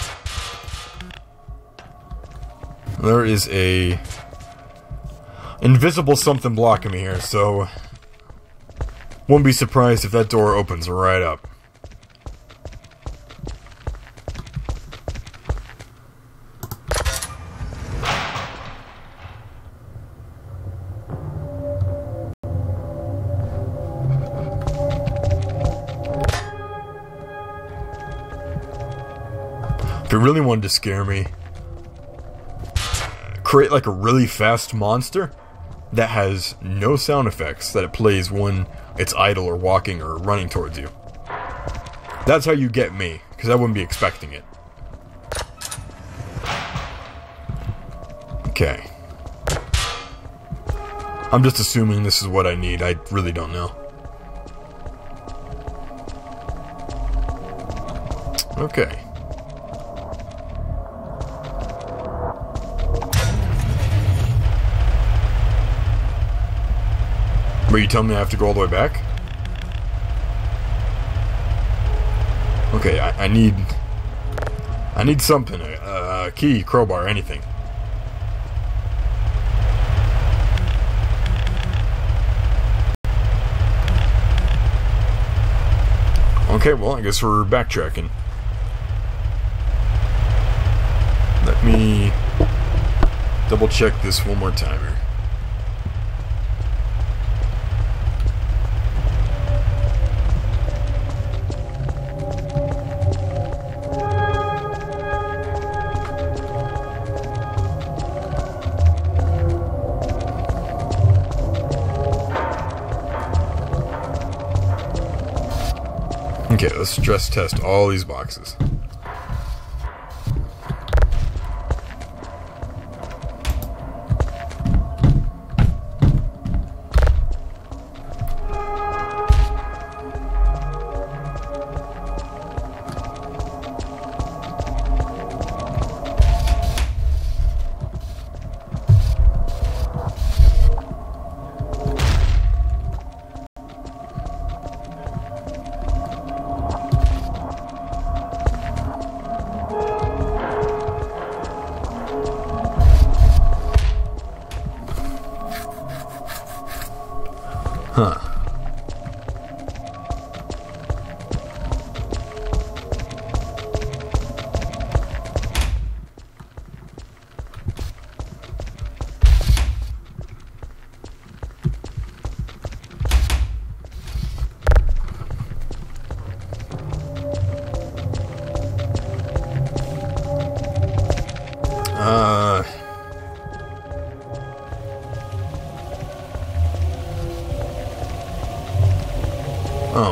There is a invisible something blocking me here, so won't be surprised if that door opens right up. If it really wanted to scare me, create like a really fast monster that has no sound effects that it plays when it's idle or walking or running towards you. That's how you get me, because I wouldn't be expecting it. Okay. I'm just assuming this is what I need. I really don't know. Okay. But you tell me I have to go all the way back? Okay, I need something. A key, crowbar, anything. Okay, well, I guess we're backtracking. Let me double check this one more time here. Okay, let's stress test all these boxes.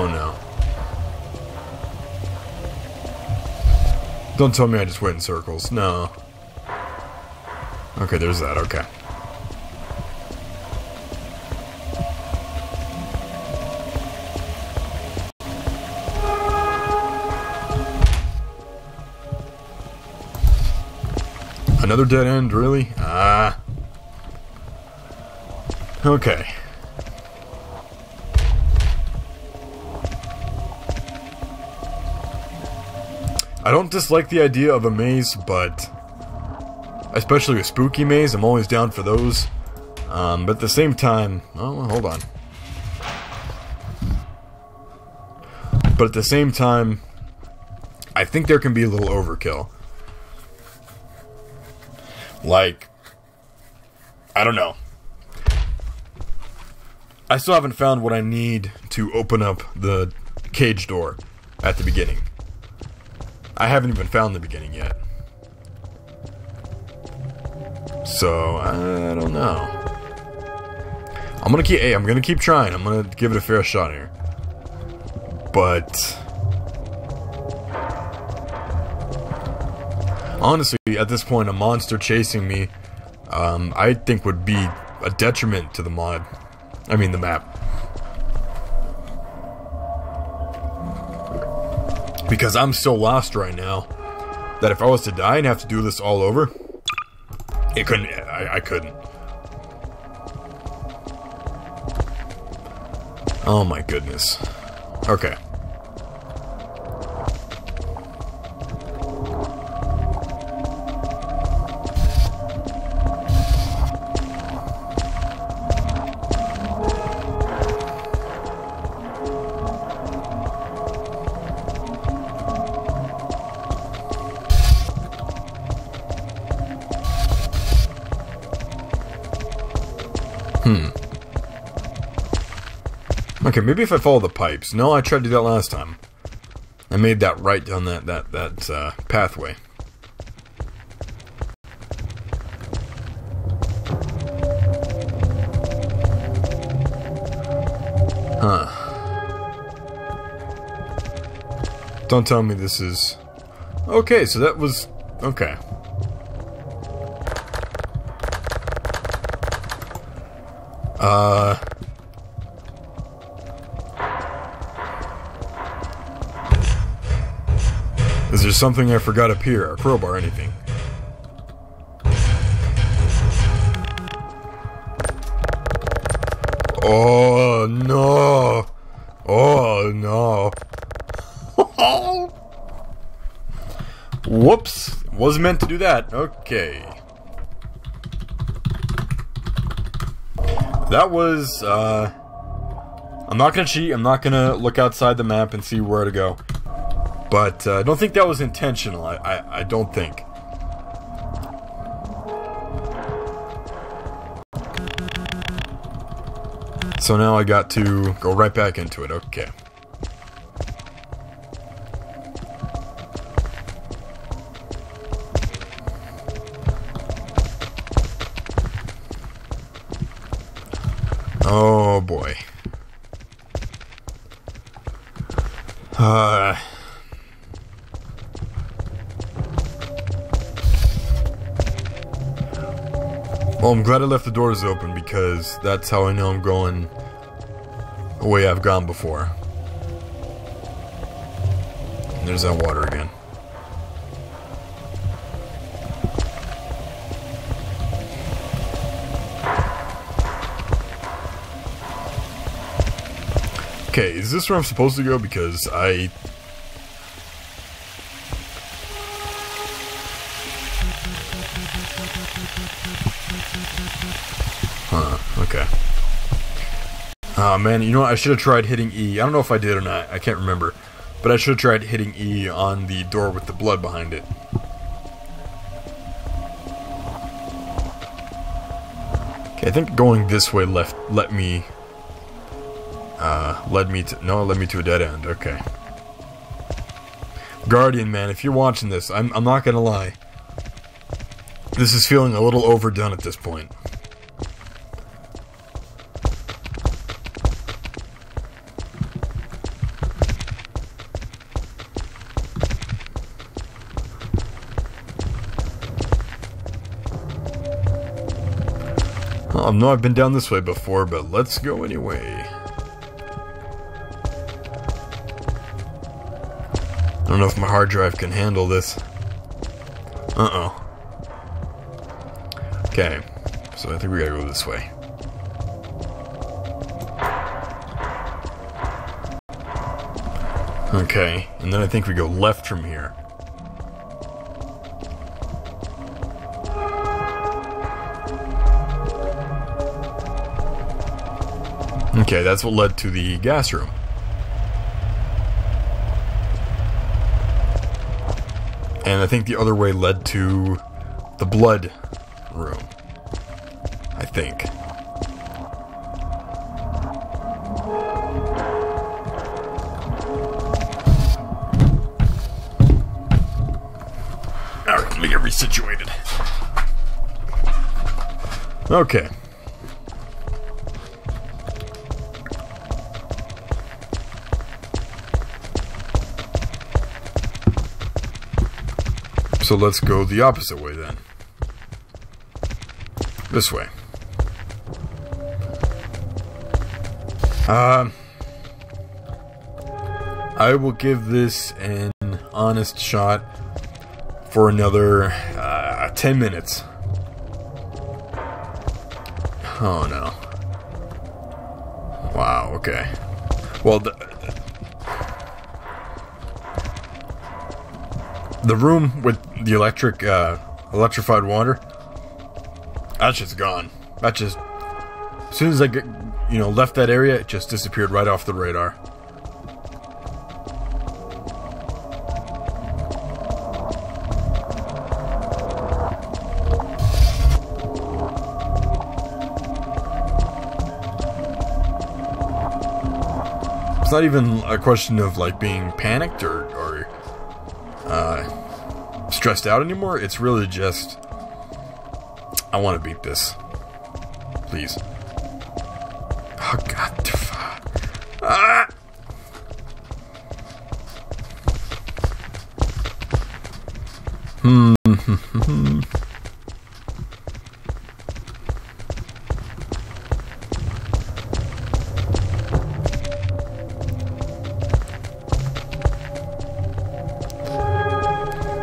Oh no. Don't tell me I just went in circles. No. Okay, there's that. Okay. Another dead end, really? Ah. Okay. I don't dislike the idea of a maze, but especially a spooky maze, I'm always down for those. But at the same time, oh, hold on. But at the same time, I think there can be a little overkill. Like, I don't know. I still haven't found what I need to open up the cage door at the beginning. I haven't even found the beginning yet. So, I don't know. I'm gonna keep trying. I'm gonna give it a fair shot here. But honestly, at this point, a monster chasing me, I think would be a detriment to the mod. I mean, the map. Because I'm so lost right now that if I was to die and have to do this all over, I couldn't. Oh my goodness. Okay. Okay, maybe if I follow the pipes. No, I tried to do that last time. I made that right down that pathway. Huh. Don't tell me this is... Okay, so that was... Okay. Is there something I forgot up here? A crowbar or anything? Oh no! Oh no! Whoops! Wasn't meant to do that. Okay. That was, I'm not gonna cheat, I'm not gonna look outside the map and see where to go. But, I don't think that was intentional, I don't think. So now I got to go right back into it, okay. Oh boy. Well, I'm glad I left the doors open because that's how I know I'm going the way I've gone before. And there's that water again. Okay, is this where I'm supposed to go? Because I... Huh, okay. Oh man, you know what? I should have tried hitting E. I don't know if I did or not. I can't remember. But I should have tried hitting E on the door with the blood behind it. Okay, I think going this way led me to a dead end. Okay. Guardian, man, if you're watching this, I'm not gonna lie. This is feeling a little overdone at this point. Oh, no, I've been down this way before, but let's go anyway. I don't know if my hard drive can handle this. Uh-oh. Okay, so I think we gotta go this way. Okay, and then I think we go left from here. Okay, that's what led to the gas room. And I think the other way led to the blood room. I think. Alright, let me get resituated. Okay. So let's go the opposite way then. This way. I will give this an honest shot for another 10 minutes. Oh no. Wow, okay. Well, the room with the electrified water, that's just gone. That just, as soon as I get, left that area, it just disappeared right off the radar. It's not even a question of like being panicked or stressed out anymore. It's really just, I want to beat this. Please. Oh god. Ah!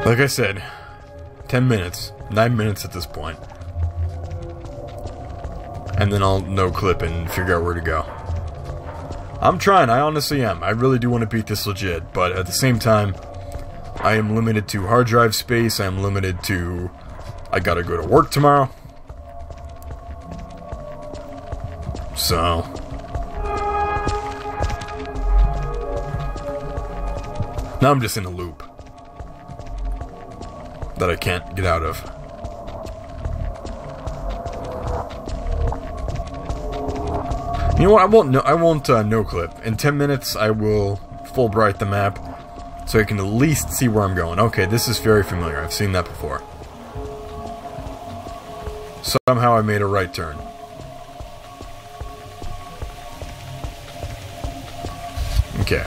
Like I said, 10 minutes, 9 minutes at this point. And then I'll no-clip and figure out where to go. I'm trying, I honestly am. I really do want to beat this legit, but at the same time, I am limited to hard drive space, I am limited to... I gotta go to work tomorrow. So... now I'm just in a loop that I can't get out of. You know what? I won't no clip. In 10 minutes, I will full bright the map so I can at least see where I'm going. Okay, this is very familiar. I've seen that before. Somehow I made a right turn. Okay.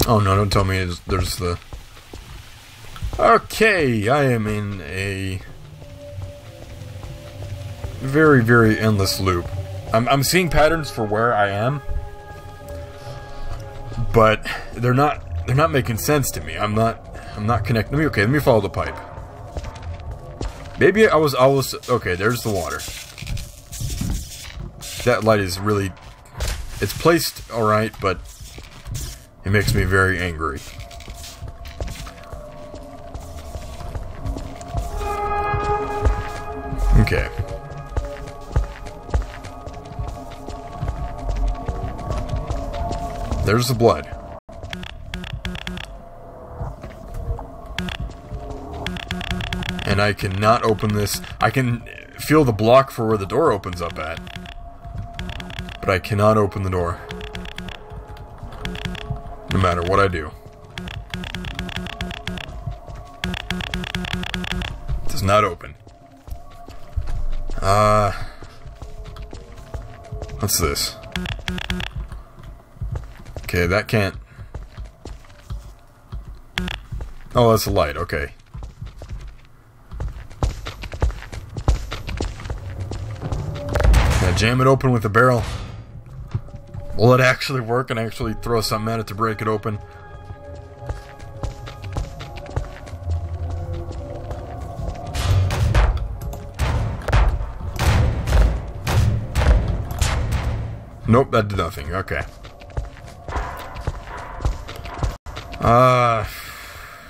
Oh no, don't tell me there's the... Okay, I am in a very, very endless loop. I'm seeing patterns for where I am, but they're not making sense to me. I'm not connecting. Okay, let me follow the pipe. Maybe I was okay, there's the water. That light is really, it's placed alright, but it makes me very angry. Okay. There's the blood. And I cannot open this. I can feel the block for where the door opens up at. But I cannot open the door. No matter what I do. It does not open. What's this? Okay, that can't Oh, that's a light, okay. Now jam it open with the barrel. Will it actually work and actually throw something at it to break it open? Nope, that did nothing. Okay.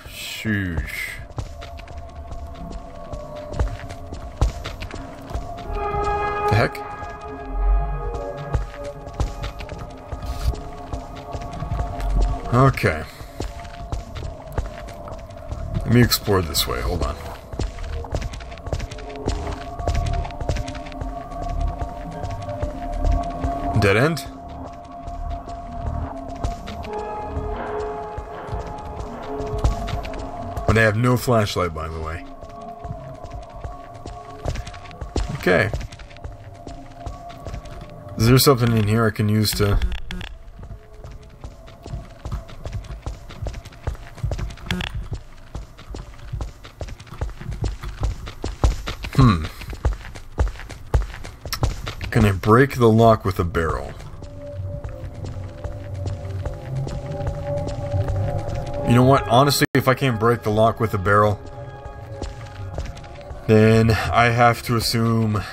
Shoosh. The heck? Okay. Let me explore this way. Hold on. Dead end? But I have no flashlight, by the way. Okay. Is there something in here I can use to... Can I break the lock with a barrel? You know what? Honestly, if I can't break the lock with a barrel, then I have to assume...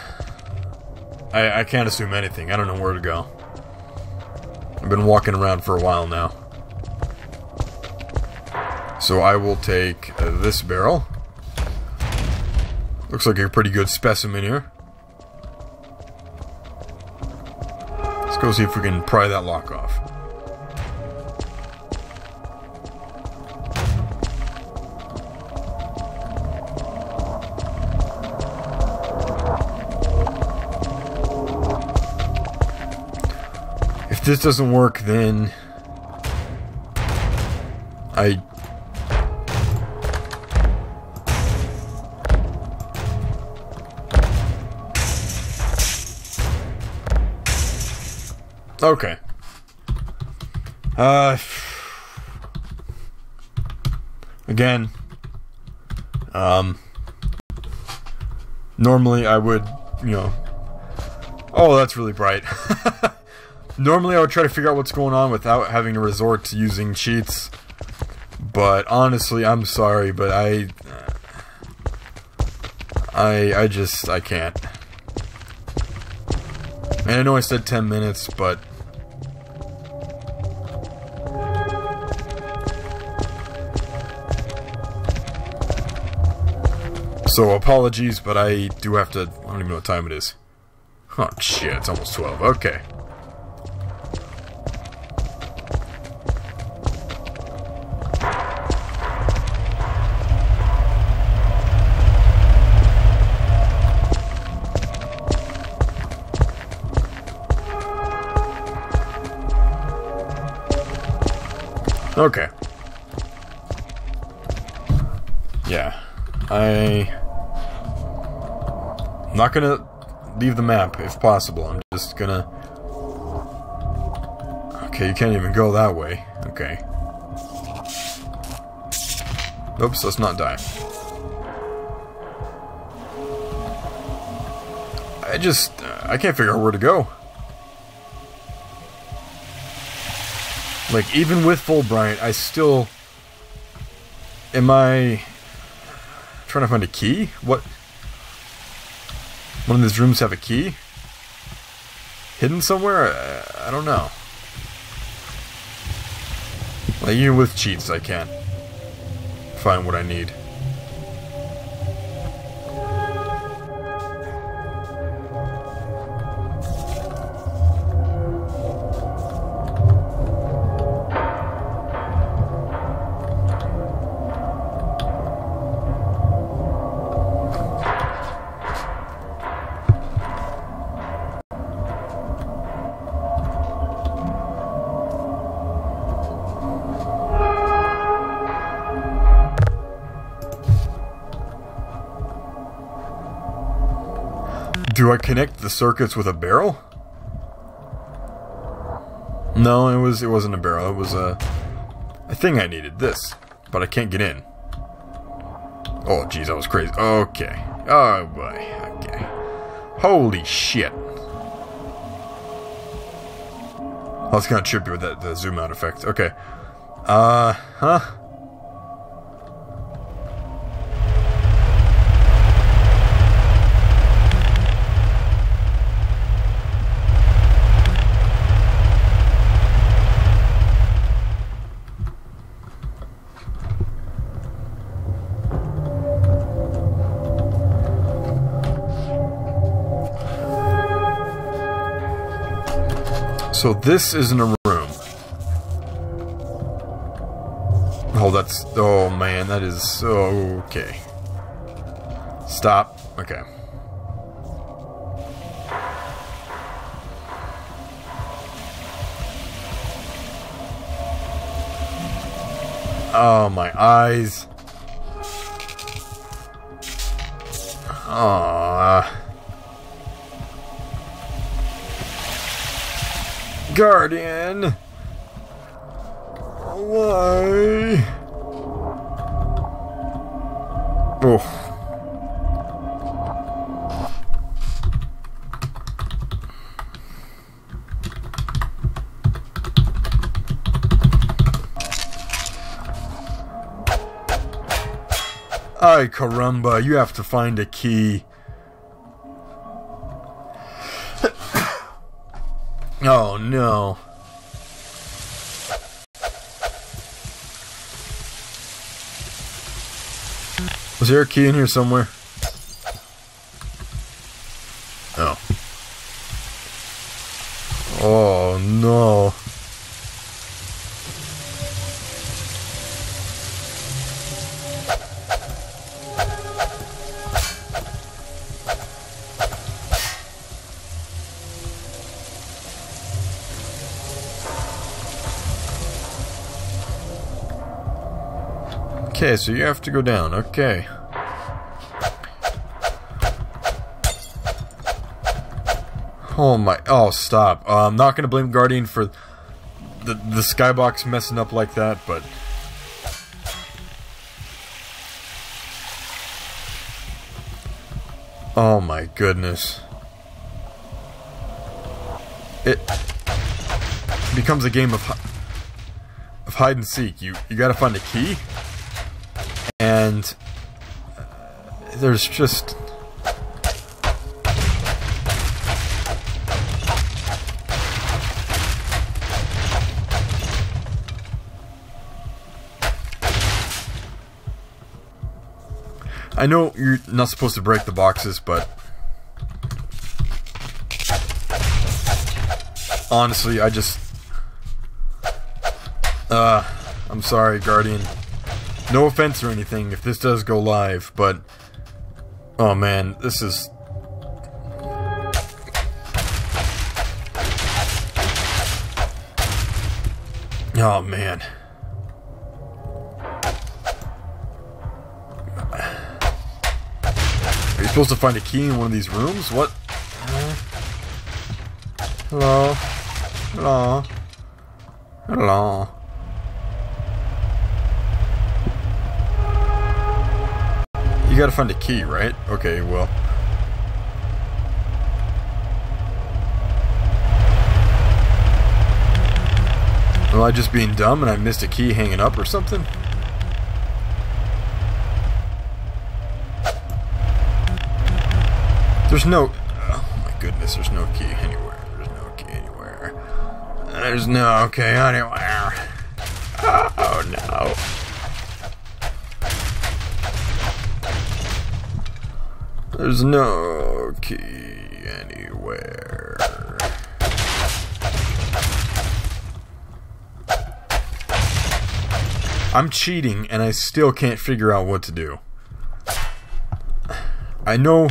I can't assume anything. I don't know where to go. I've been walking around for a while now. So I will take this barrel. Looks like a pretty good specimen here. Let's go see if we can pry that lock off. If this doesn't work, then okay. Again, normally I would, you know... Oh, that's really bright. Normally I would try to figure out what's going on without having to resort to using cheats. But honestly, I'm sorry, but I can't. And I know I said 10 minutes, but... So, apologies, but I do have to... I don't even know what time it is. Oh, shit, it's almost 12. Okay. Okay. Yeah. I'm not gonna leave the map, if possible. I'm just gonna... Okay, you can't even go that way. Okay. Oops, let's not die. I can't figure out where to go. Like, even with Fulbright, I still... Am I... trying to find a key? What? One of these rooms have a key? Hidden somewhere? I don't know. Like, even with cheats, I can't find what I need. Do I connect the circuits with a barrel? No, it wasn't a barrel. It was a thing I needed. This, but I can't get in. Oh, jeez, that was crazy. Okay. Oh, boy. Okay. Holy shit. I was kind of trippy with that, the zoom out effect. Okay. Huh? So this isn't a room. Oh, that's... Oh, man, that is so... Okay. Stop. Okay. Oh, my eyes. Aww. Guardian! Why? Oh. Ay, caramba, you have to find a key. Oh no. Was there a key in here somewhere? Oh. Oh no. Okay, so you have to go down. Okay. Oh my... Oh, stop. I'm not gonna blame Guardian for the skybox messing up like that, but... Oh my goodness. It becomes a game of hide and seek. You gotta find a key. And there's just... I know you're not supposed to break the boxes, but... honestly, I just... I'm sorry, Guardian. No offense or anything if this does go live, but... oh man, this is... oh man. Are you supposed to find a key in one of these rooms? What? Hello? Hello? Hello? You gotta find a key, right? Okay, well. Am I just being dumb and I missed a key hanging up or something? There's no... oh my goodness, there's no key anywhere. There's no key anywhere. There's no key anywhere. Oh no. There's no key anywhere. I'm cheating and I still can't figure out what to do. I know.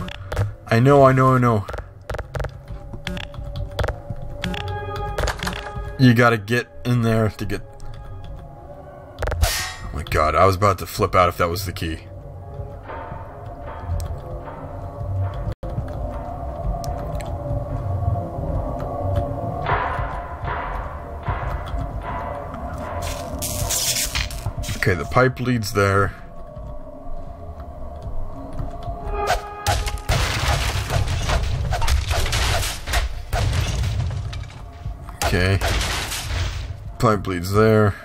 You gotta get in there to get... oh my god, I was about to flip out if that was the key. Okay, the pipe leads there. Okay. Pipe bleeds there.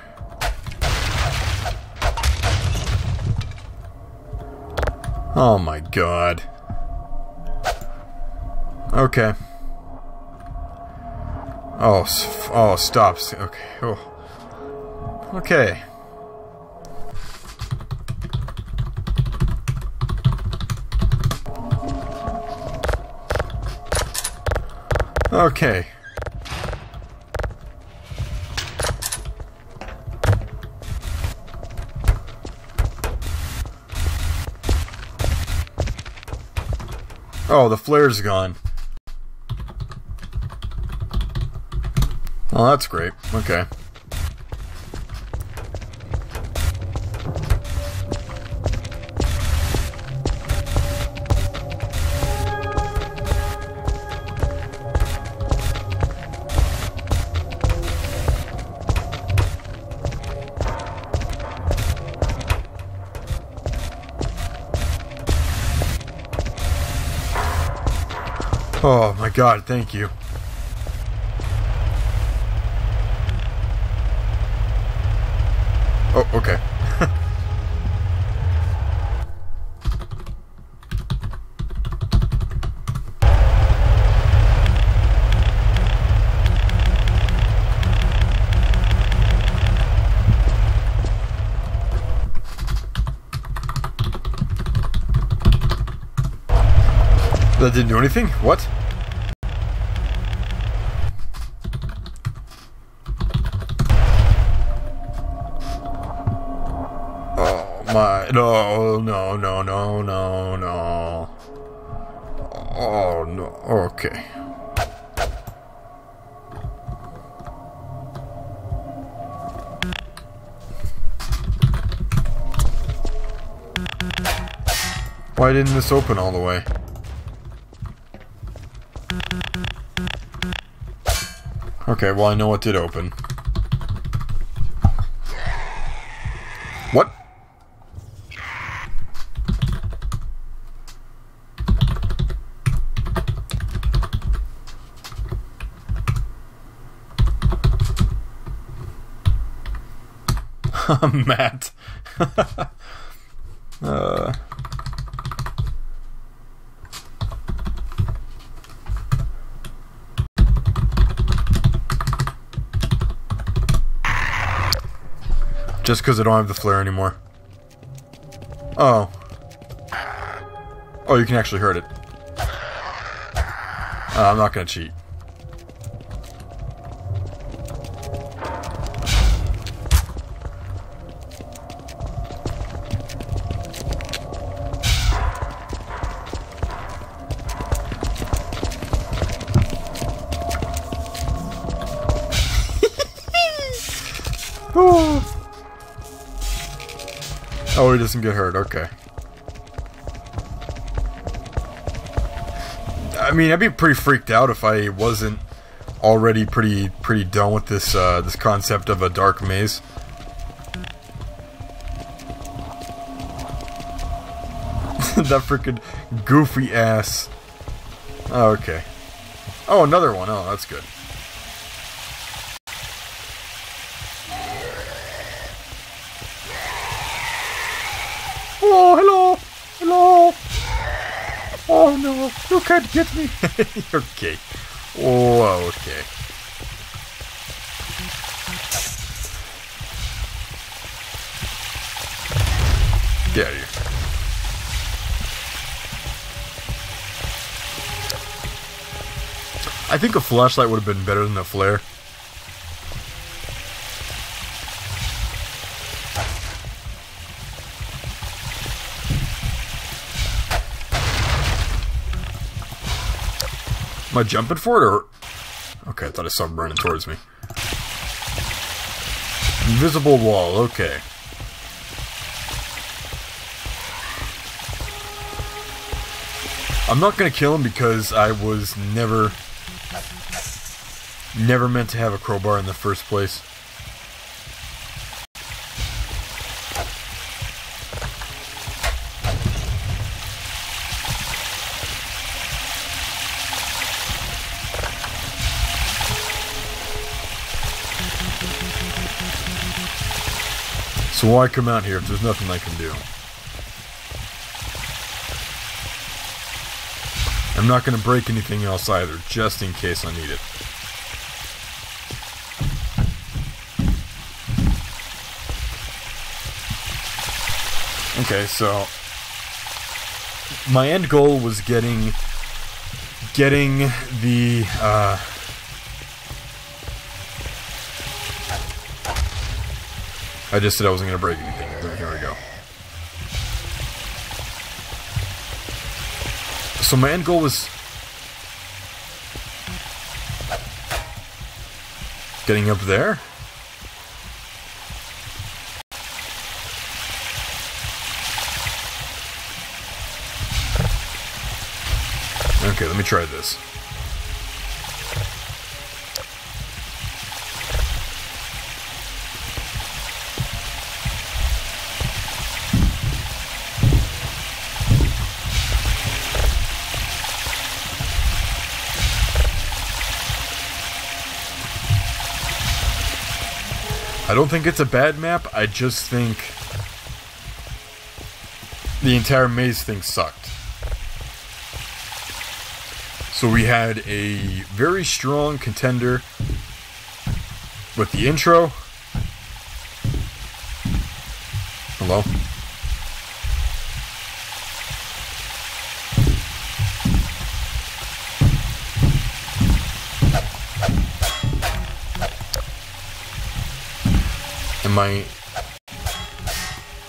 Oh my god. Okay. Oh, stop. Okay. Oh. Okay. Okay. Oh, the flare's gone. Oh, that's great. Okay. Oh my god, thank you. Oh, okay. That didn't do anything? What? Oh my... No, no, no, no, no, no. Oh no, okay. Why didn't this open all the way? Okay, well I know it did open. What? Matt. Just because I don't have the flare anymore. Oh. Oh, you can actually hurt it. I'm not gonna cheat. Oh, he doesn't get hurt. Okay. I mean, I'd be pretty freaked out if I wasn't already pretty done with this this concept of a dark maze. That freaking goofy ass. Oh, okay. Oh, another one. Oh, that's good. Oh, hello! Hello! Oh no, you can't get me! Okay. Oh, okay. Get out of here. I think a flashlight would have been better than a flare. Am I jumping for it, or... Okay, I thought I saw him running towards me. Invisible wall, okay. I'm not gonna kill him because I was never meant to have a crowbar in the first place. So why come out here if there's nothing I can do? I'm not going to break anything else either, just in case I need it. Okay, so my end goal was getting the I just said I wasn't going to break anything. Here we go. So my end goal was getting up there. Okay, let me try this. I don't think it's a bad map, I just think the entire maze thing sucked. So we had a very strong contender with the intro. Hello?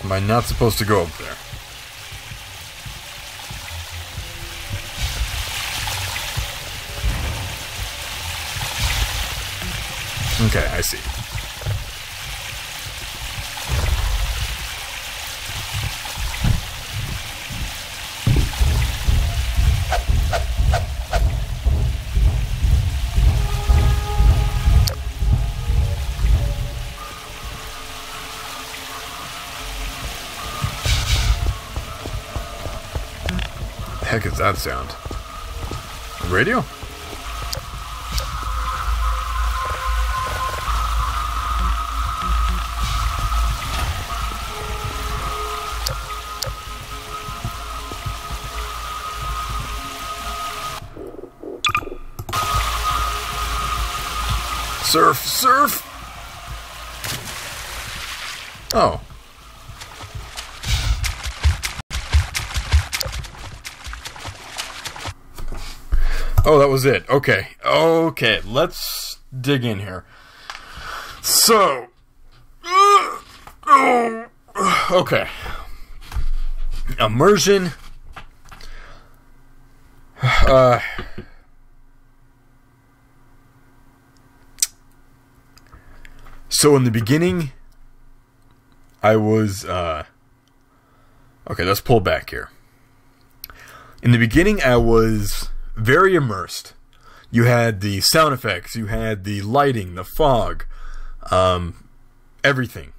Am I not supposed to go up there? Okay, I see. The heck is that sound? Radio? Surf, surf! Oh. Oh, that was it. Okay. Okay, let's dig in here. So. Okay. Immersion. So in the beginning, I was, okay, let's pull back here. In the beginning, I was very immersed. You had the sound effects, you had the lighting, the fog, everything.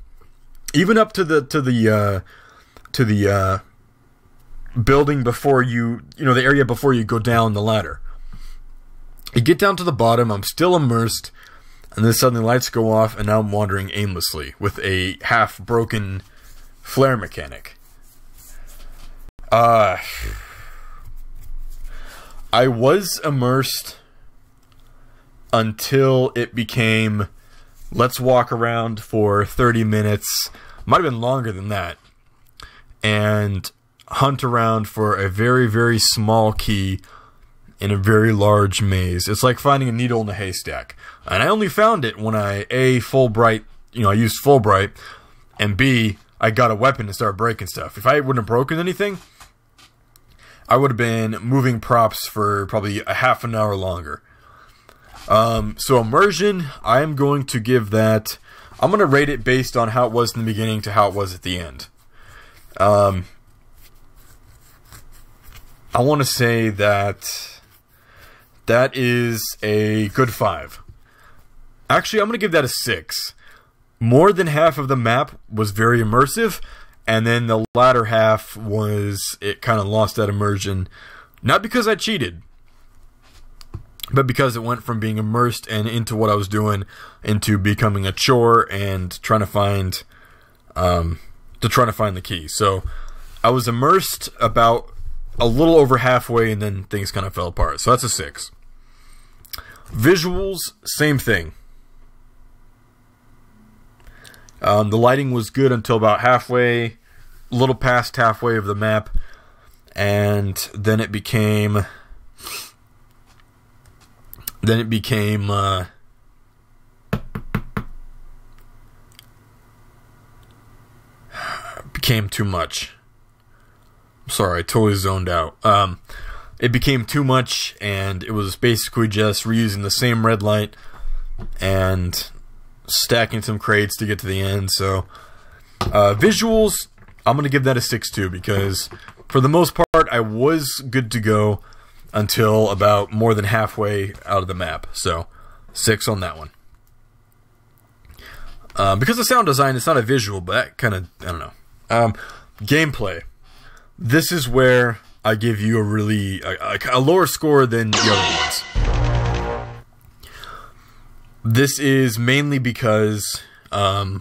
Even up to the building before you know, the area before you go down the ladder. You get down to the bottom, I'm still immersed. And then suddenly lights go off, and now I'm wandering aimlessly with a half-broken flare mechanic. I was immersed until it became, let's walk around for 30 minutes, might have been longer than that, and hunt around for a very, very small key in a very large maze. It's like finding a needle in a haystack. And I only found it when I, A, I used Fulbright, and B, I got a weapon and started breaking stuff. If I wouldn't have broken anything, I would have been moving props for probably a half an hour longer. So immersion, I'm going to give that, I'm going to rate it based on how it was in the beginning to how it was at the end. I want to say that is a good 5. Actually, I'm going to give that a 6. More than half of the map was very immersive, and then the latter half it kind of lost that immersion. Not because I cheated, but because it went from being immersed and into what I was doing into becoming a chore and trying to find to try to find the key. So I was immersed about a little over halfway, and then things kind of fell apart. So that's a 6. Visuals, same thing. The lighting was good until about halfway, a little past halfway of the map, and then it became too much. I'm sorry, I totally zoned out. It became too much, and it was basically just reusing the same red light and stacking some crates to get to the end. So visuals, I'm going to give that a 6 too, because for the most part I was good to go until about more than halfway out of the map. So 6 on that one. Because the sound design, it's not a visual, but that kind of, I don't know. Gameplay. This is where I give you a really a lower score than the other ones. This is mainly because I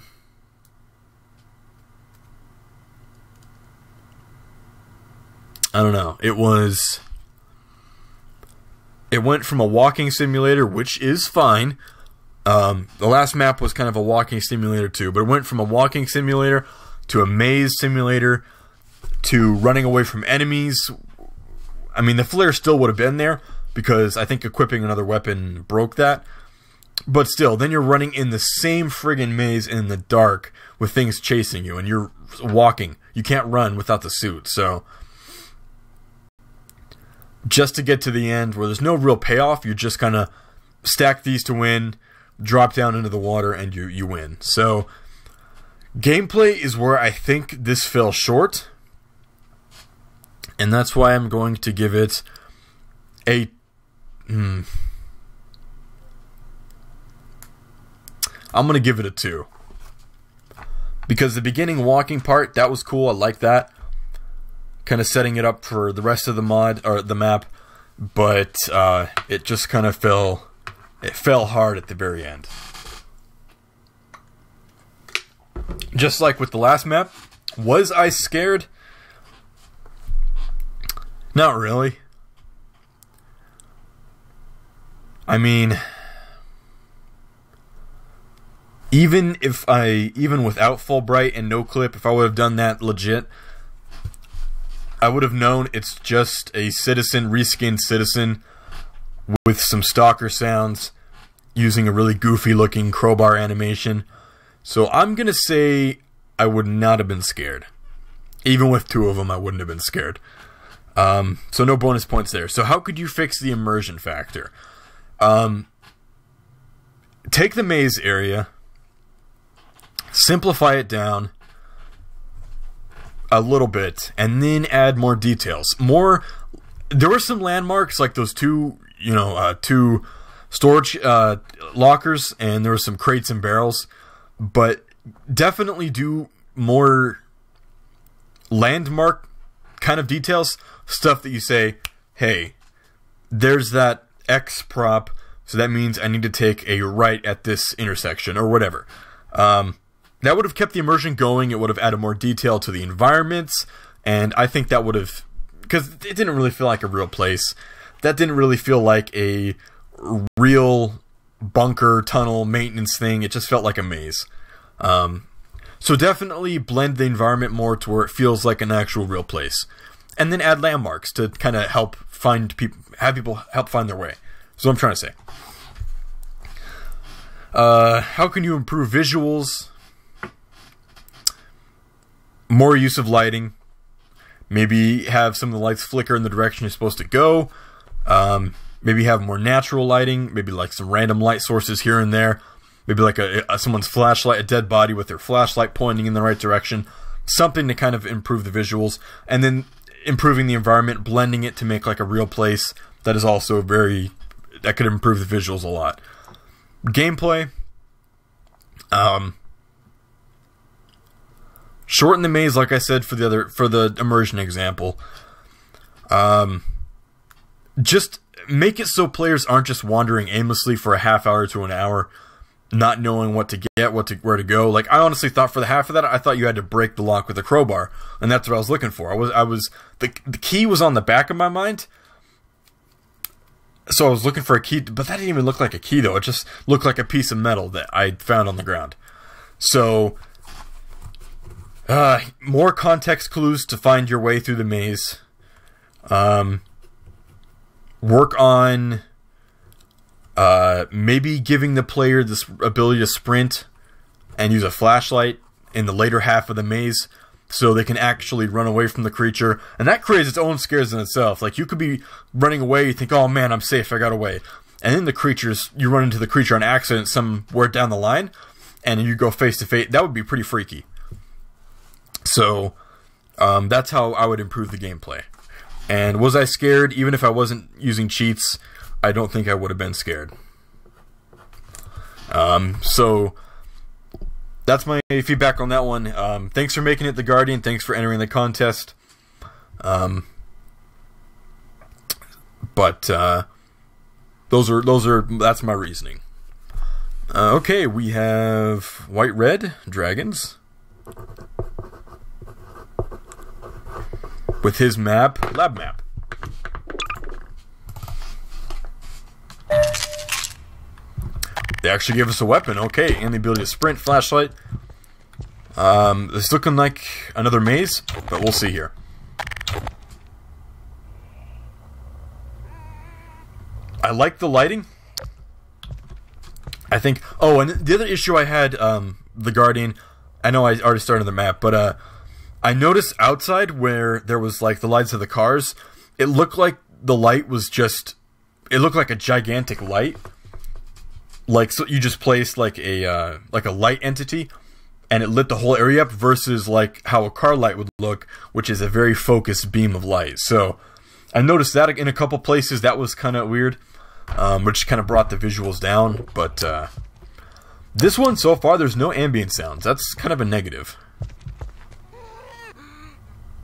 don't know. It went from a walking simulator, which is fine. The last map was kind of a walking simulator too, but it went from a walking simulator to a maze simulator to running away from enemies. I mean, the flare still would have been there because I think equipping another weapon broke that. But still, then you're running in the same friggin' maze in the dark with things chasing you, and you're walking. You can't run without the suit, so just to get to the end where there's no real payoff, you just kind of stack these to win, drop down into the water, and you win. So gameplay is where I think this fell short, and that's why I'm going to give it a I'm going to give it a 2. Because the beginning walking part, that was cool. I like that. Kind of setting it up for the rest of the mod or the map, but it just kind of fell hard at the very end. Just like with the last map, was I scared? Not really. I mean, even without Fulbright and no clip, if I would have done that legit, I would have known it's just a citizen, reskinned citizen with some stalker sounds using a really goofy looking crowbar animation. So I'm going to say I would not have been scared. Even with 2 of them, I wouldn't have been scared. So no bonus points there. So how could you fix the immersion factor? Take the maze area, simplify it down a little bit, and then add more details. There were some landmarks like those two storage lockers, and there were some crates and barrels, but definitely do more landmark kind of details, stuff that you say, hey, there's that X prop, so that means I need to take a right at this intersection, or whatever. That would have kept the immersion going. It would have added more detail to the environments, and I think that would have, because it didn't really feel like a real place. That didn't really feel like a real bunker, tunnel, maintenance thing. It just felt like a maze. So definitely blend the environment more to where it feels like an actual real place. And then add landmarks to kind of help find people, have people help find their way. That's what I'm trying to say. How can you improve visuals? More use of lighting. Maybe have some of the lights flicker in the direction you're supposed to go. Maybe have more natural lighting. Maybe like some random light sources here and there. Maybe like someone's flashlight, a dead body with their flashlight pointing in the right direction. Something to kind of improve the visuals. And then improving the environment, blending it to make like a real place. That is also that could improve the visuals a lot. Gameplay. Shorten the maze, like I said, for the immersion example. Just make it so players aren't just wandering aimlessly for a half hour to an hour. not knowing what to get, where to go. Like, I honestly thought for the half of that, I thought you had to break the lock with a crowbar, and that's what I was looking for. The key was on the back of my mind, so I was looking for a key, but that didn't even look like a key, though. It just looked like a piece of metal that I found on the ground. So, more context clues to find your way through the maze. Work on maybe giving the player this ability to sprint and use a flashlight in the later half of the maze so they can actually run away from the creature. And that creates its own scares in itself. Like, you could be running away, you think, oh man, I'm safe, I got away. And then you run into the creature on accident somewhere down the line, and you go face to face. That would be pretty freaky. So, that's how I would improve the gameplay. And was I scared? Even if I wasn't using cheats, I don't think I would have been scared. So that's my feedback on that one. Thanks for making it the Guardian. Thanks for entering the contest. But that's my reasoning. Okay, we have white-red dragons with his map, lab map. They actually give us a weapon, okay, and the ability to sprint, flashlight. It's looking like another maze, but we'll see here. I like the lighting. I think, oh, and the other issue I had, the Guardian, I know I already started the map, but I noticed outside where there was like the lights of the cars, it looked like the light was just, it looked like a gigantic light. Like, so you just placed like a light entity and it lit the whole area up versus like how a car light would look, which is a very focused beam of light. So I noticed that in a couple places. That was kind of weird, which kind of brought the visuals down. But this one so far, there's no ambient sounds. That's kind of a negative.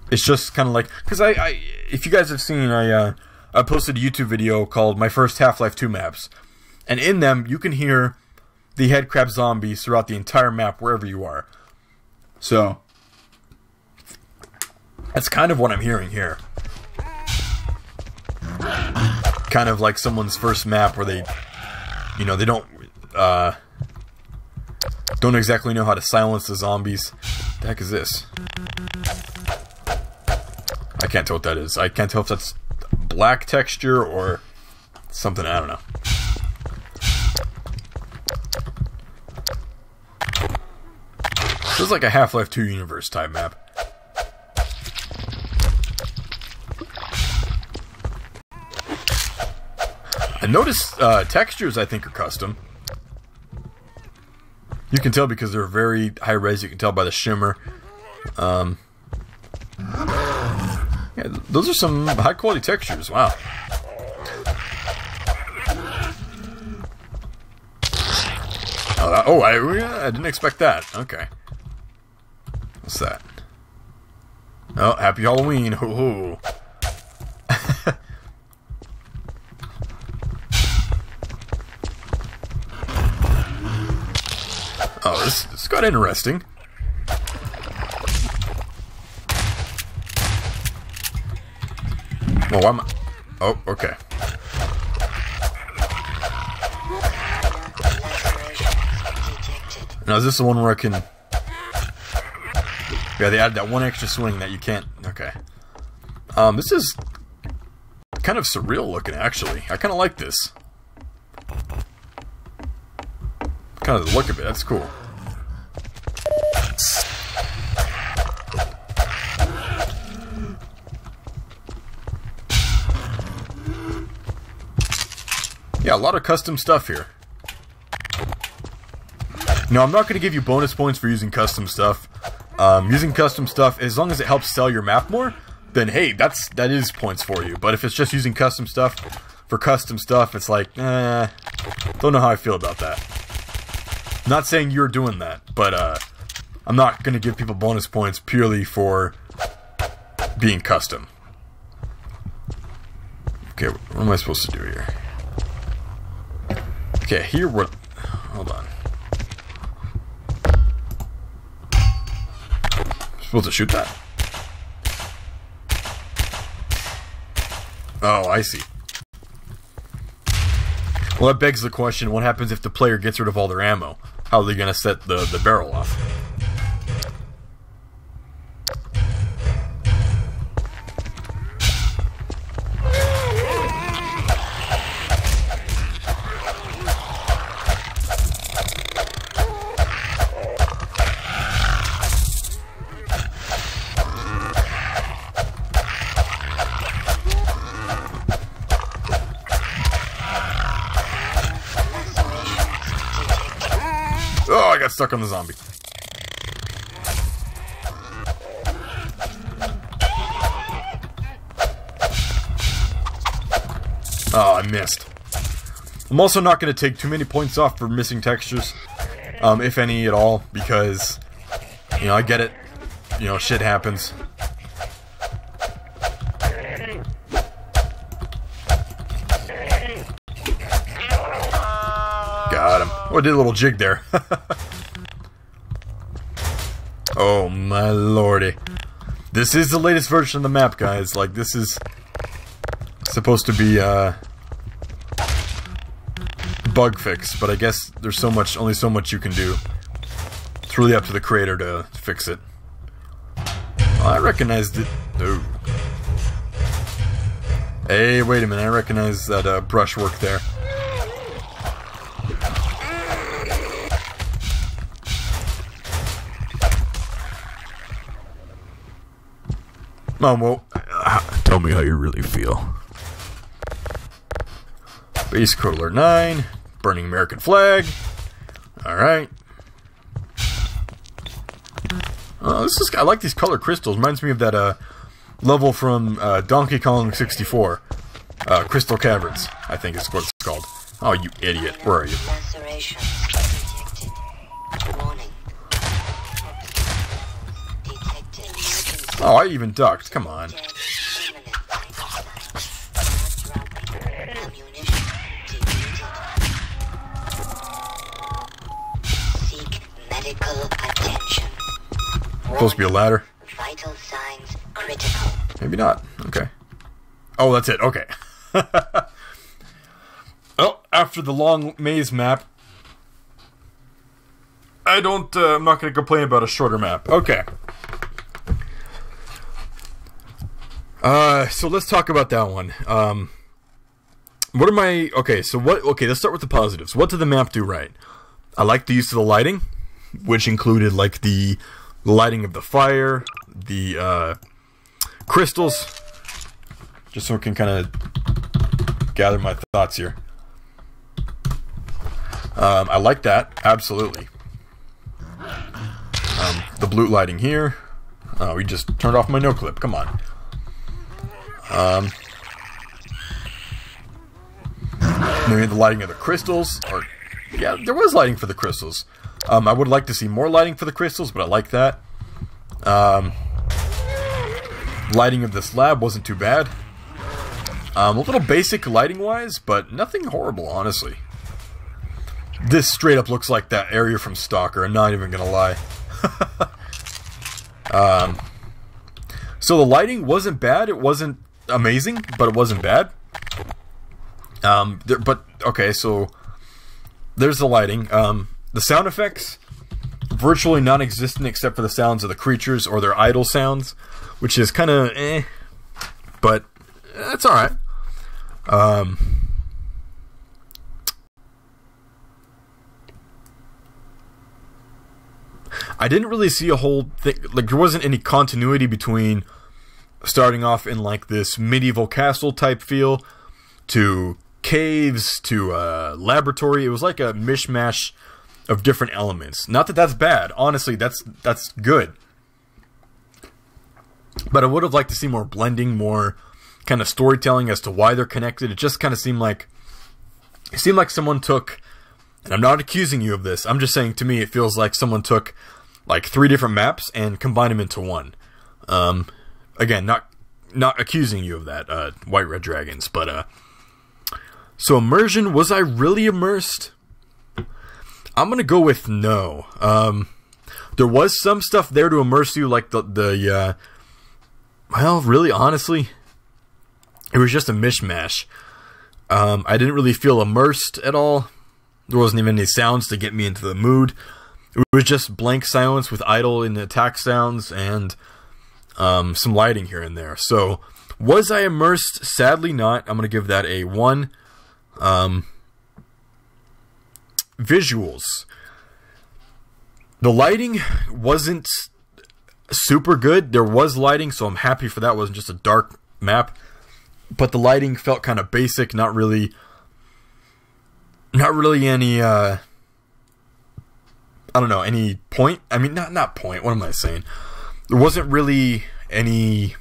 It's just kind of like, because if you guys have seen, I posted a YouTube video called My First Half-Life 2 Maps. And in them, you can hear the headcrab zombies throughout the entire map, wherever you are. So, that's kind of what I'm hearing here. Kind of like someone's first map where they, you know, they don't exactly know how to silence the zombies. What the heck is this? I can't tell what that is. I can't tell if that's black texture or something, I don't know. This is like a Half-Life 2 universe type map. I noticed textures I think are custom. You can tell because they're very high res. You can tell by the shimmer. Yeah, those are some high quality textures. Wow. I didn't expect that. Okay. What's that? Oh, happy Halloween. Ho ho. Oh, this got interesting. Well, why am I... Oh, okay. Now, is this the one where I can... Yeah, they added that one extra swing that you can't... Okay. This is kind of surreal looking, actually. I kind of like this. Kind of the look of it. That's cool. Yeah, a lot of custom stuff here. No, I'm not going to give you bonus points for using custom stuff. Using custom stuff, as long as it helps sell your map more, then hey, that is points for you. But if it's just using custom stuff for custom stuff, it's like, don't know how I feel about that. Not saying you're doing that, but I'm not going to give people bonus points purely for being custom. Okay, what am I supposed to do here? Okay, here we're... Hold on. supposed to shoot that? Oh, I see. Well, that begs the question, what happens if the player gets rid of all their ammo? How are they going to set the barrel off? Oh, I got stuck on the zombie. Oh, I missed. I'm also not going to take too many points off for missing textures, if any at all, because, you know, I get it. You know, shit happens. Got him. Oh, I did a little jig there. Oh, my lordy. This is the latest version of the map, guys. Like, this is supposed to be, bug fix, but I guess there's only so much you can do. It's really up to the creator to fix it. Oh, I recognized it. Oh. Hey, wait a minute. I recognize that, brushwork there. Well, tell me how you really feel. Base Code Alert 9. Burning American flag. Alright. I like these color crystals. Reminds me of that level from Donkey Kong 64. Crystal Caverns, I think is what it's called. Oh, you idiot. Where are you? Oh, I even ducked. Come on. Supposed to be a ladder. Vital signs critical. Maybe not. Okay. Oh, that's it. Okay. Oh, after the long maze map, I'm not going to complain about a shorter map. Okay. So let's talk about that one. What am I... Okay, let's start with the positives. What did the map do right? I like the use of the lighting, which included, like, the lighting of the fire, the, crystals. Just so I can kind of gather my thoughts here. I like that, absolutely. The blue lighting here. We just turned off my no clip, come on. Maybe the lighting of the crystals, or yeah, there was lighting for the crystals. I would like to see more lighting for the crystals, but I like that. Lighting of this lab wasn't too bad. A little basic lighting wise, but nothing horrible, honestly. This straight up looks like that area from Stalker, I'm not even gonna lie. So the lighting wasn't bad, it wasn't amazing, but it wasn't bad. Okay, so there's the lighting. The sound effects, virtually non-existent except for the sounds of the creatures or their idle sounds, which is kind of but it's alright. I didn't really see a whole thing, like there wasn't any continuity between starting off in like this medieval castle type feel to caves to laboratory. It was like a mishmash of different elements. Not that that's bad, honestly, that's good. But I would have liked to see more blending, more kind of storytelling as to why they're connected. It just kind of seemed like someone took, and I'm not accusing you of this, I'm just saying to me it feels like someone took like 3 different maps and combined them into one. Again, not accusing you of that, White Red Dragons, but so immersion, was I really immersed? I'm gonna go with no. There was some stuff there to immerse you, like well, really, honestly, it was just a mishmash. I didn't really feel immersed at all. There wasn't even any sounds to get me into the mood. It was just blank silence with idle and attack sounds and some lighting here and there. So, was I immersed? Sadly not. I'm going to give that a 1. Visuals. The lighting wasn't super good. There was lighting, so I'm happy for that. It wasn't just a dark map. But the lighting felt kind of basic, not really any, I don't know, any point. I mean, not point, what am I saying? There wasn't really any,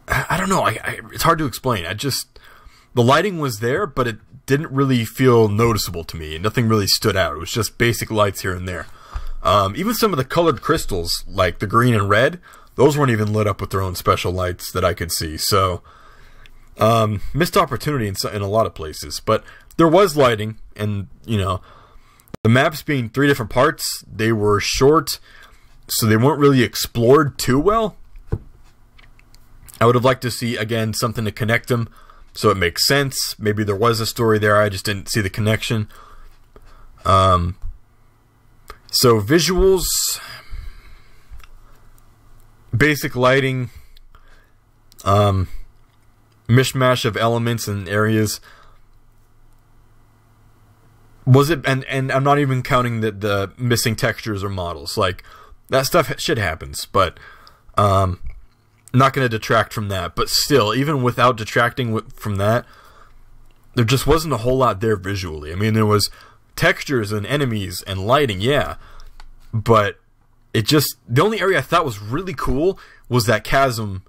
I don't know, it's hard to explain. The lighting was there, but it didn't really feel noticeable to me. Nothing really stood out. It was just basic lights here and there. Even some of the colored crystals, like the green and red, those weren't even lit up with their own special lights that I could see. So, missed opportunity in a lot of places. But there was lighting, and, you know, the maps being 3 different parts, they were short, so they weren't really explored too well. I would have liked to see, again, something to connect them, so it makes sense. Maybe there was a story there, I just didn't see the connection. So, visuals... basic lighting, mishmash of elements and areas. Was it, and I'm not even counting the missing textures or models. Like, that shit happens, but not going to detract from that. But still, even without detracting from that, there just wasn't a whole lot there visually. I mean, there was textures and enemies and lighting, yeah, but it just, the only area I thought was really cool was that chasm,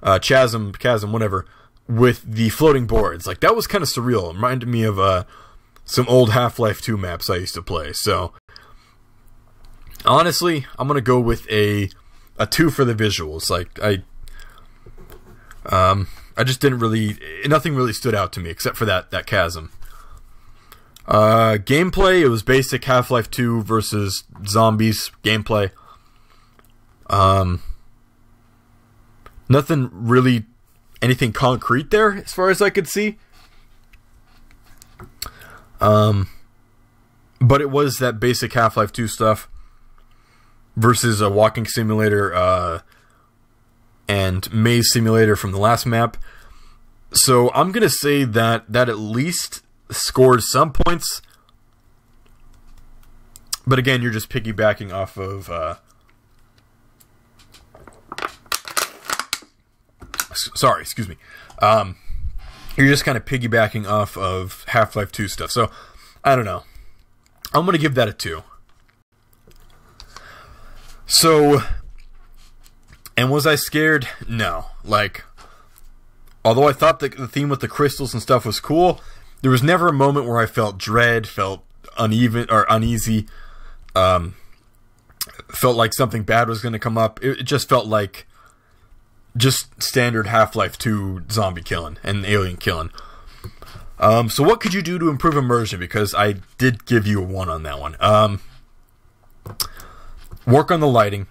whatever, with the floating boards. Like, that was kind of surreal. It reminded me of some old Half-Life 2 maps I used to play. So, honestly, I'm going to go with a 2 for the visuals. Like, I just didn't really, nothing really stood out to me except for that chasm. Gameplay, it was basic Half-Life 2 versus zombies gameplay. Nothing really, anything concrete there as far as I could see. But it was that basic Half-Life 2 stuff versus a walking simulator and maze simulator from the last map. So I'm going to say that at least scored some points. But again, you're just piggybacking off of... sorry, excuse me. You're just kind of piggybacking off of Half-Life 2 stuff. So, I don't know. I'm going to give that a 2. So, and was I scared? No. Like, although I thought the theme with the crystals and stuff was cool, there was never a moment where I felt dread, felt uneven or uneasy, felt like something bad was going to come up. It just felt like just standard Half-Life 2 zombie killing and alien killing. So what could you do to improve immersion? Because I did give you a 1 on that one. Work on the lighting.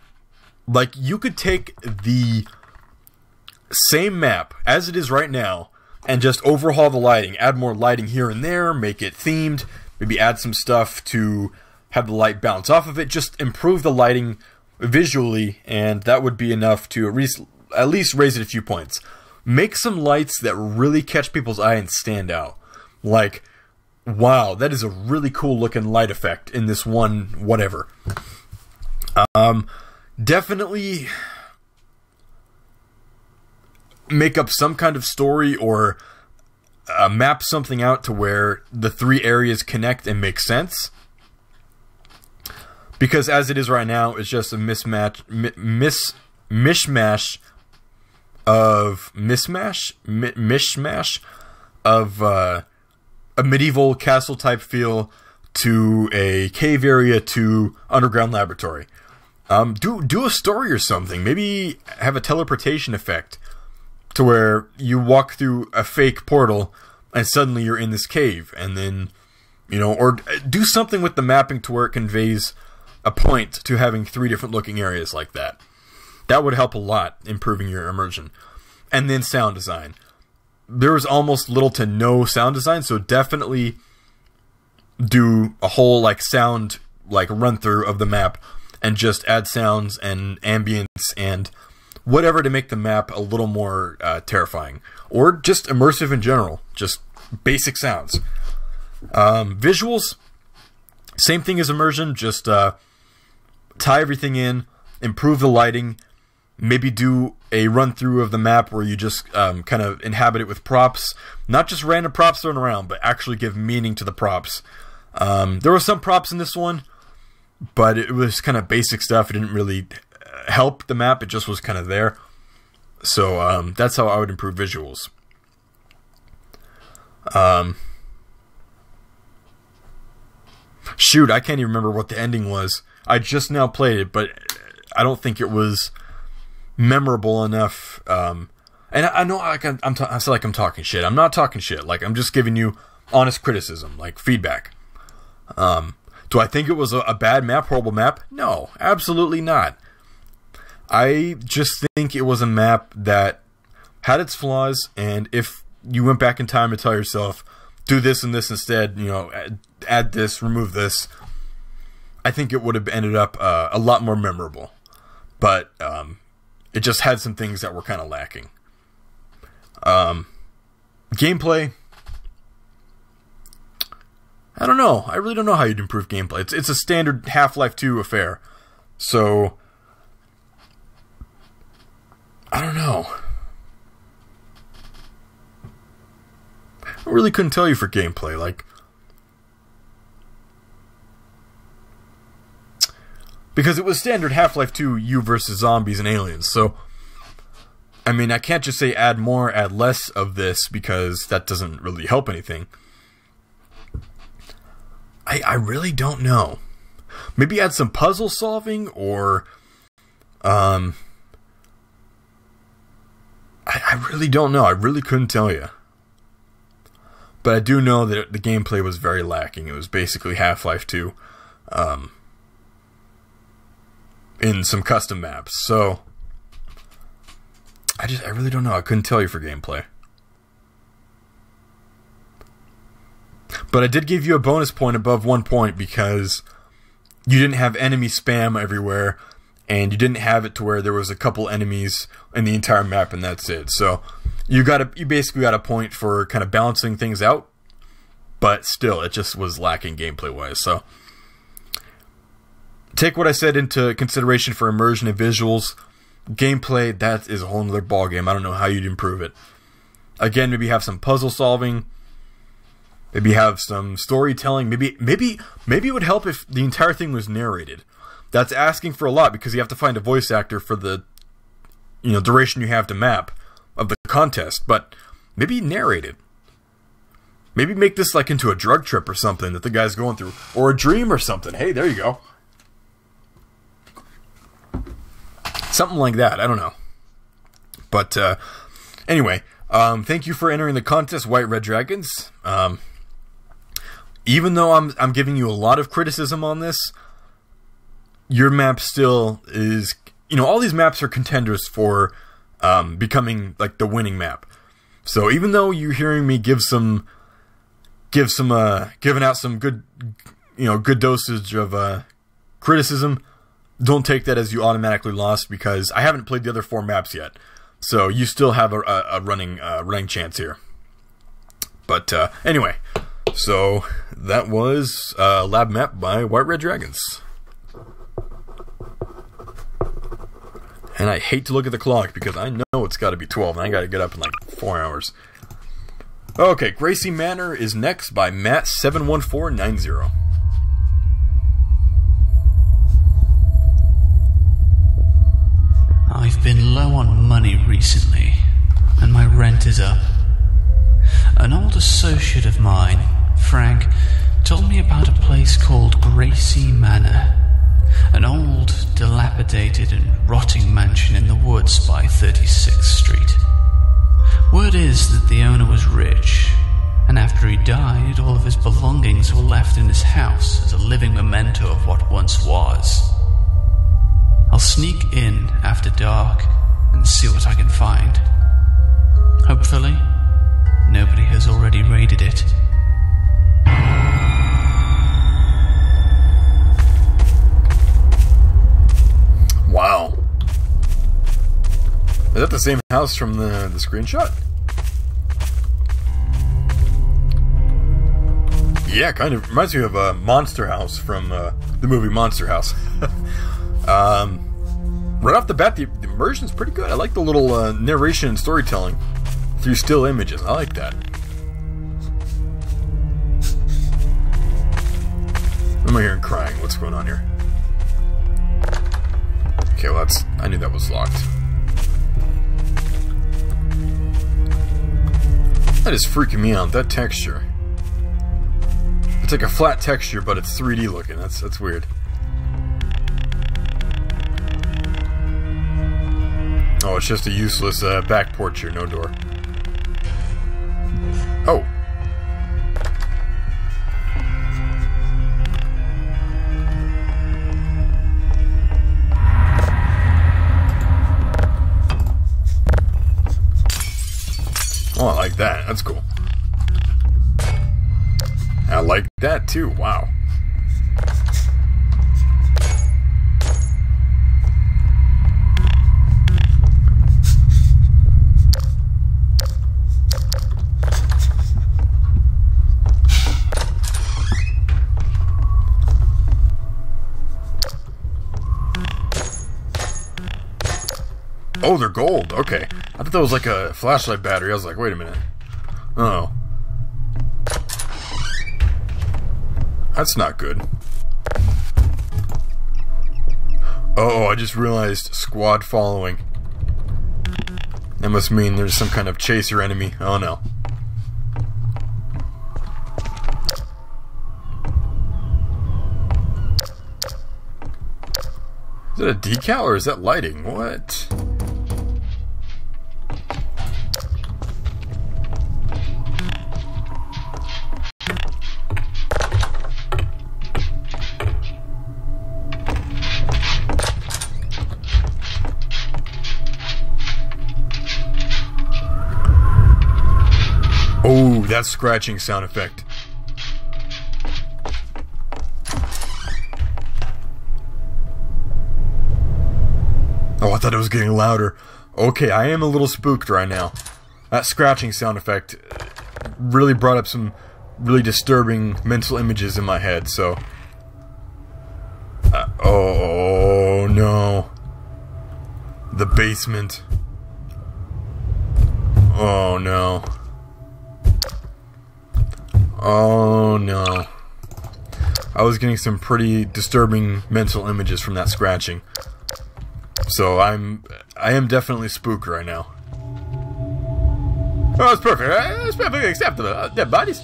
Like, you could take the same map as it is right now and just overhaul the lighting. Add more lighting here and there. Make it themed. Maybe add some stuff to have the light bounce off of it. Just improve the lighting visually, and that would be enough to at least raise it a few points. Make some lights that really catch people's eye and stand out. Like, wow, that is a really cool looking light effect in this one whatever. Definitely make up some kind of story or map something out to where the 3 areas connect and make sense. Because as it is right now, it's just a mishmash of a medieval castle type feel to a cave area to underground laboratory. Do a story or something. Maybe have a teleportation effect to where you walk through a fake portal and suddenly you're in this cave, and then You know, or do something with the mapping to where it conveys a point to having 3 different looking areas like that. That would help a lot, improving your immersion. And then sound design. There was almost little to no sound design, so definitely do a whole like sound like run through of the map and just add sounds and ambience and whatever to make the map a little more terrifying, or just immersive in general, just basic sounds. Visuals, same thing as immersion, just tie everything in, improve the lighting, maybe do a run through of the map where you just kind of inhabit it with props, not just random props thrown around, but actually give meaning to the props. There were some props in this one, but it was kind of basic stuff. It didn't really help the map, it just was kind of there. So that's how I would improve visuals. Shoot, I can't even remember what the ending was. I just now played it, but I don't think it was memorable enough. And I know I feel like I'm talking shit. I'm not talking shit. Like, I'm just giving you honest criticism, like feedback. Do I think it was a bad map, horrible map? No, absolutely not. I just think it was a map that had its flaws, and if you went back in time to tell yourself, do this and this instead, you know, add this, remove this, I think it would have ended up a lot more memorable. But it just had some things that were kind of lacking. Gameplay, I don't know. I really don't know how you'd improve gameplay. It's a standard Half-Life 2 affair. So, I don't know. I really couldn't tell you for gameplay. Like, because it was standard Half-Life 2, you versus zombies and aliens. So, I mean, I can't just say add more, add less of this, because that doesn't really help anything. I really don't know. Maybe add some puzzle solving, or I really don't know. I really couldn't tell you. But I do know that the gameplay was very lacking. It was basically Half-Life 2 in some custom maps. So I really don't know. I couldn't tell you for gameplay. But I did give you a bonus point above 1 point because you didn't have enemy spam everywhere, and you didn't have it to where there was a couple enemies in the entire map and that's it. So you basically got a point for kind of balancing things out, but still it just was lacking gameplay wise. So take what I said into consideration for immersion and visuals. Gameplay, that is a whole nother ballgame. I don't know how you'd improve it. Again, maybe have some puzzle solving. Maybe have some storytelling. Maybe it would help if the entire thing was narrated. That's asking for a lot because you have to find a voice actor for the duration you have to map of the contest. But maybe narrated. Maybe make this like into a drug trip or something that the guy's going through, or a dream or something. Hey, there you go. Something like that. I don't know. But anyway, thank you for entering the contest, White Red Dragons. Even though I'm giving you a lot of criticism on this, your map still is, all these maps are contenders for becoming like the winning map. So even though you're hearing me giving out some good, good dosage of criticism, don't take that as you automatically lost, because I haven't played the other 4 maps yet. So you still have a running chance here. But anyway, so that was Lab Map by White Red Dragons. And I hate to look at the clock because I know it's got to be 12 and I got to get up in like 4 hours. Okay, Gracey Manor is next by Matt71490. I've been low on money recently, and my rent is up. An old associate of mine, Frank, told me about a place called Gracey Manor, an old, dilapidated and rotting mansion in the woods by 36th Street. Word is that the owner was rich, and after he died, all of his belongings were left in his house as a living memento of what once was. I'll sneak in after dark and see what I can find. Hopefully, nobody has already raided it. Wow. Is that the same house from the screenshot? Yeah, kind of. Reminds me of a Monster House from the movie Monster House. Right off the bat, the immersion's pretty good. I like the little narration and storytelling through still images. I like that. What am I hearing crying? What's going on here? Okay, well that's... I knew that was locked. That is freaking me out, that texture. It's like a flat texture, but it's 3D looking. That's weird. Oh, it's just a useless back porch here, no door. Oh. Oh, I like that. That's cool. I like that too. Wow. Oh, they're gold. Okay. I thought that was like a flashlight battery. I was like, wait a minute. Oh. That's not good. Oh, I just realized squad following. That must mean there's some kind of chaser enemy. Oh no. Is that a decal or is that lighting? What? Oh, that scratching sound effect. Oh, I thought it was getting louder. Okay, I am a little spooked right now. That scratching sound effect really brought up some really disturbing mental images in my head, so... oh, no. The basement. Oh, no. Oh no. I was getting some pretty disturbing mental images from that scratching. So I am definitely spooked right now. Oh, it's perfect. It's perfectly acceptable. Dead bodies.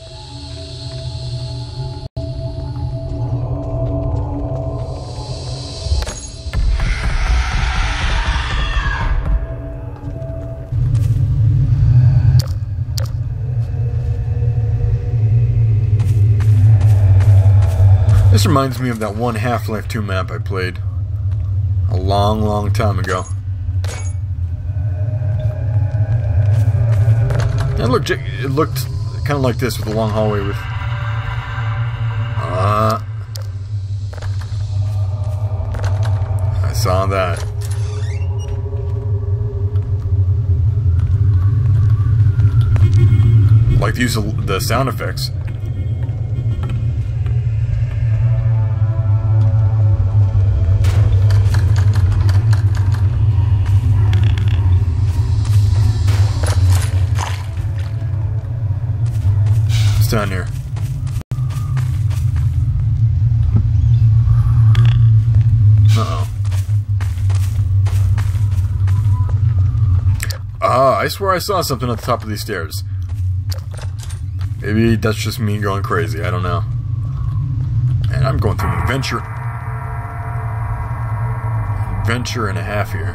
This reminds me of that one Half-Life 2 map I played a long, long time ago. It looked kind of like this with a long hallway with... I saw that. I like the use of the sound effects. Down here. Uh-oh. I swear I saw something at the top of these stairs. Maybe that's just me going crazy, I don't know. And I'm going through an adventure. Adventure and a half here.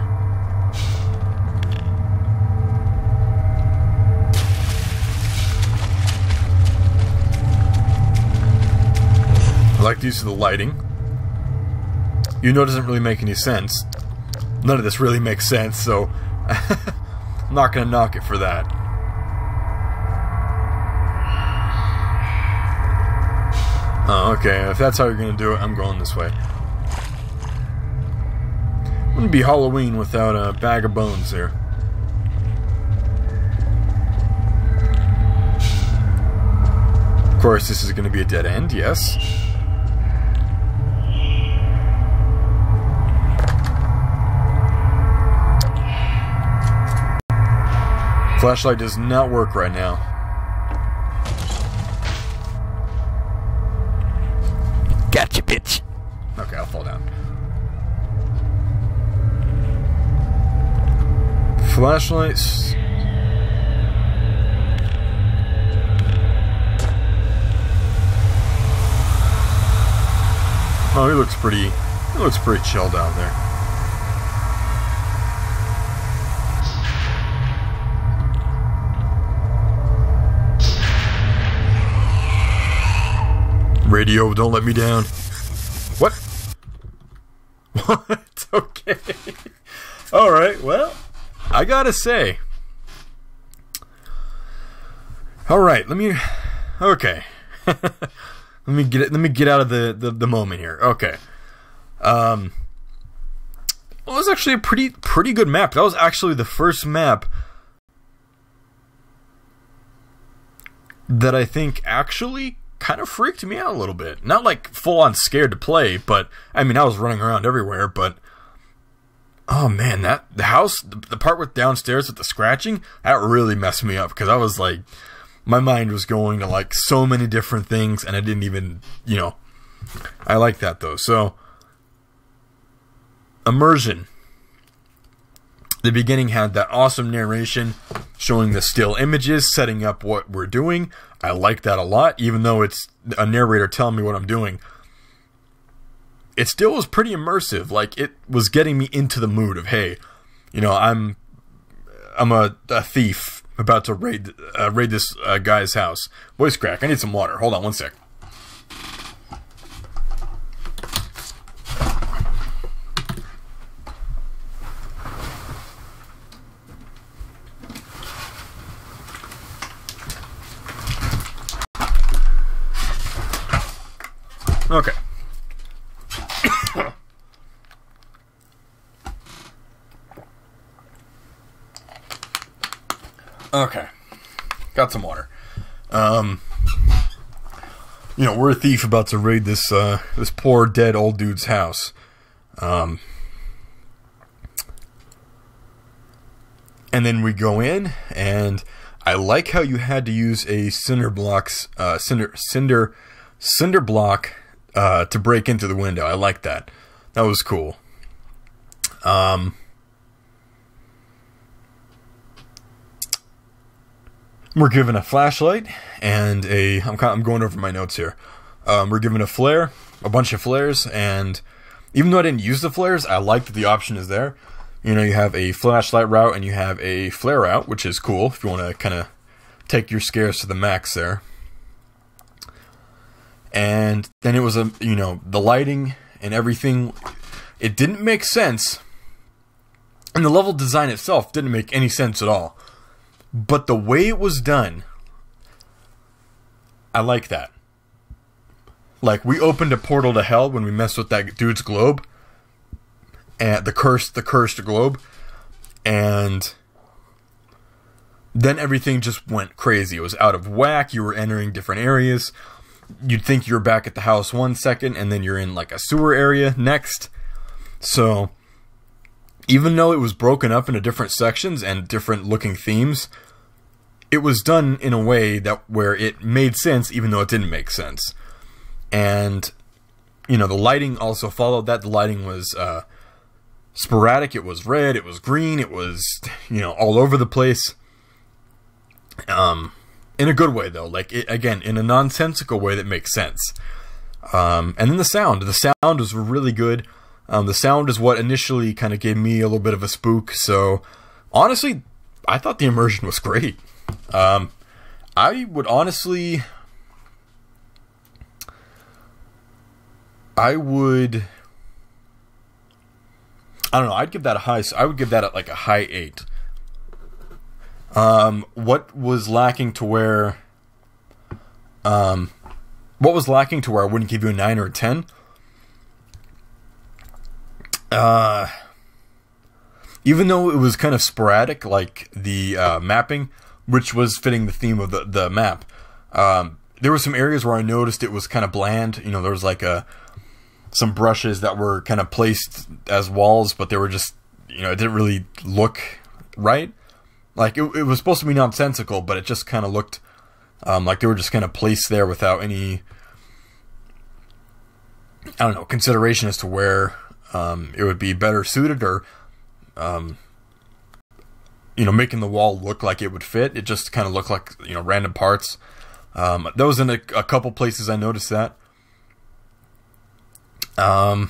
get used to the lighting. You know it doesn't really make any sense. None of this really makes sense, so I'm not gonna knock it for that. Oh, okay, if that's how you're gonna do it, I'm going this way. Wouldn't be Halloween without a bag of bones here. Of course, this is gonna be a dead end, yes. Flashlight does not work right now. Gotcha, bitch. Okay, I'll fall down. Flashlights. Oh, he looks pretty chilled out there. Radio, don't let me down. What? What? Okay. Alright, well, I gotta say. Alright, okay. let me get out of the moment here. Okay. Well, it was actually a pretty good map. That was actually the first map that I think actually kind of freaked me out a little bit. Not like full on scared to play, but I mean I was running around everywhere, but oh man, the house, the part with downstairs with the scratching, that really messed me up, because I was like, my mind was going to like so many different things, and I didn't even, you know, I like that though. So immersion. The beginning had that awesome narration showing the still images, setting up what we're doing. I like that a lot, even though it's a narrator telling me what I'm doing. It still was pretty immersive. Like, it was getting me into the mood of, hey, you know, I'm a thief about to raid this guy's house. Voice crack. I need some water. Hold on one sec. Okay. Okay. Got some water. You know, we're a thief about to raid this this poor dead old dude's house. And then we go in, and I like how you had to use a cinder block to break into the window. I like that. That was cool. We're given a flashlight and I'm going over my notes here. We're given a flare, a bunch of flares, and even though I didn't use the flares, I like that the option is there. You know, you have a flashlight route and you have a flare route, which is cool if you want to kind of take your scares to the max there. And then it was you know, the lighting and everything, it didn't make sense. And the level design itself didn't make any sense at all. But the way it was done, I like that. Like, we opened a portal to hell when we messed with that dude's globe. And the cursed globe. And then everything just went crazy. It was out of whack. You were entering different areas. You'd think you were back at the house 1 second, and then you're in like a sewer area next. So even though it was broken up into different sections and different looking themes, it was done in a way that where it made sense even though it didn't make sense. And you know, the lighting also followed that. The lighting was sporadic. It was red, it was green, it was, you know, all over the place. In a good way though, like, again, in a nonsensical way that makes sense. And then the sound was really good. The sound is what initially kind of gave me a little bit of a spook. So honestly, I thought the immersion was great. I would honestly, I don't know, I'd give that a high, I would give that at like a high 8. What was lacking to where I wouldn't give you a 9 or a 10? Even though it was kind of sporadic, like the mapping, which was fitting the theme of the map, there were some areas where I noticed it was kind of bland. You know, there was like some brushes that were kind of placed as walls, but they were just, you know, it didn't really look right. Like, it was supposed to be nonsensical, but it just kind of looked like they were just kind of placed there without any, I don't know, consideration as to where it would be better suited, or you know, making the wall look like it would fit. It just kind of looked like, you know, random parts. That was in a couple places I noticed that. But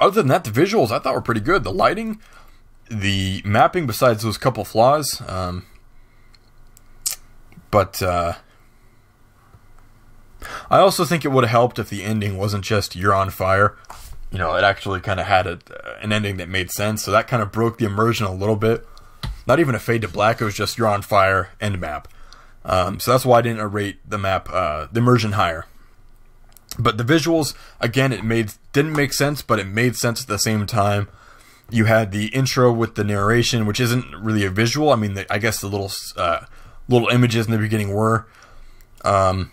other than that, the visuals I thought were pretty good. The lighting, the mapping, besides those couple flaws. But I also think it would have helped if the ending wasn't just "you're on fire." You know, it actually kind of had an ending that made sense. So that kind of broke the immersion a little bit. Not even a fade to black. It was just "you're on fire" end map. So that's why I didn't rate the map, the immersion, higher. But the visuals, again, didn't make sense, but it made sense at the same time. You had the intro with the narration, which isn't really a visual. I mean, I guess the little images in the beginning were. The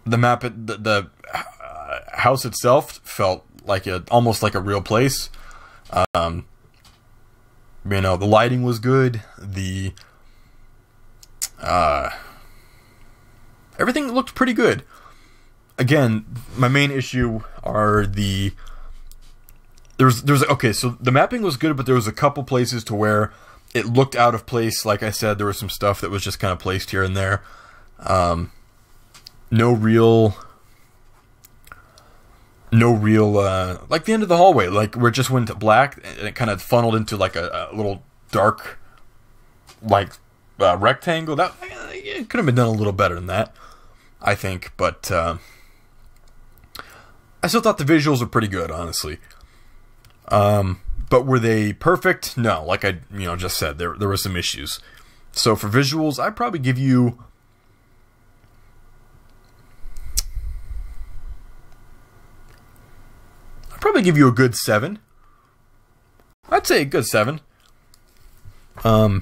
map, the house itself felt like almost like a real place. You know, the lighting was good. Everything looked pretty good. Again, my main issue are okay, so the mapping was good, but there was a couple places to where it looked out of place. Like I said, there was some stuff that was just kind of placed here and there. No real, like the end of the hallway, like where it just went to black and it kind of funneled into like a little dark, like rectangle. That it could have been done a little better than that, I think. But I still thought the visuals were pretty good, honestly. But were they perfect? No. Like I just said, there were some issues. So for visuals, I'd probably give you a good 7. I'd say a good 7. I'll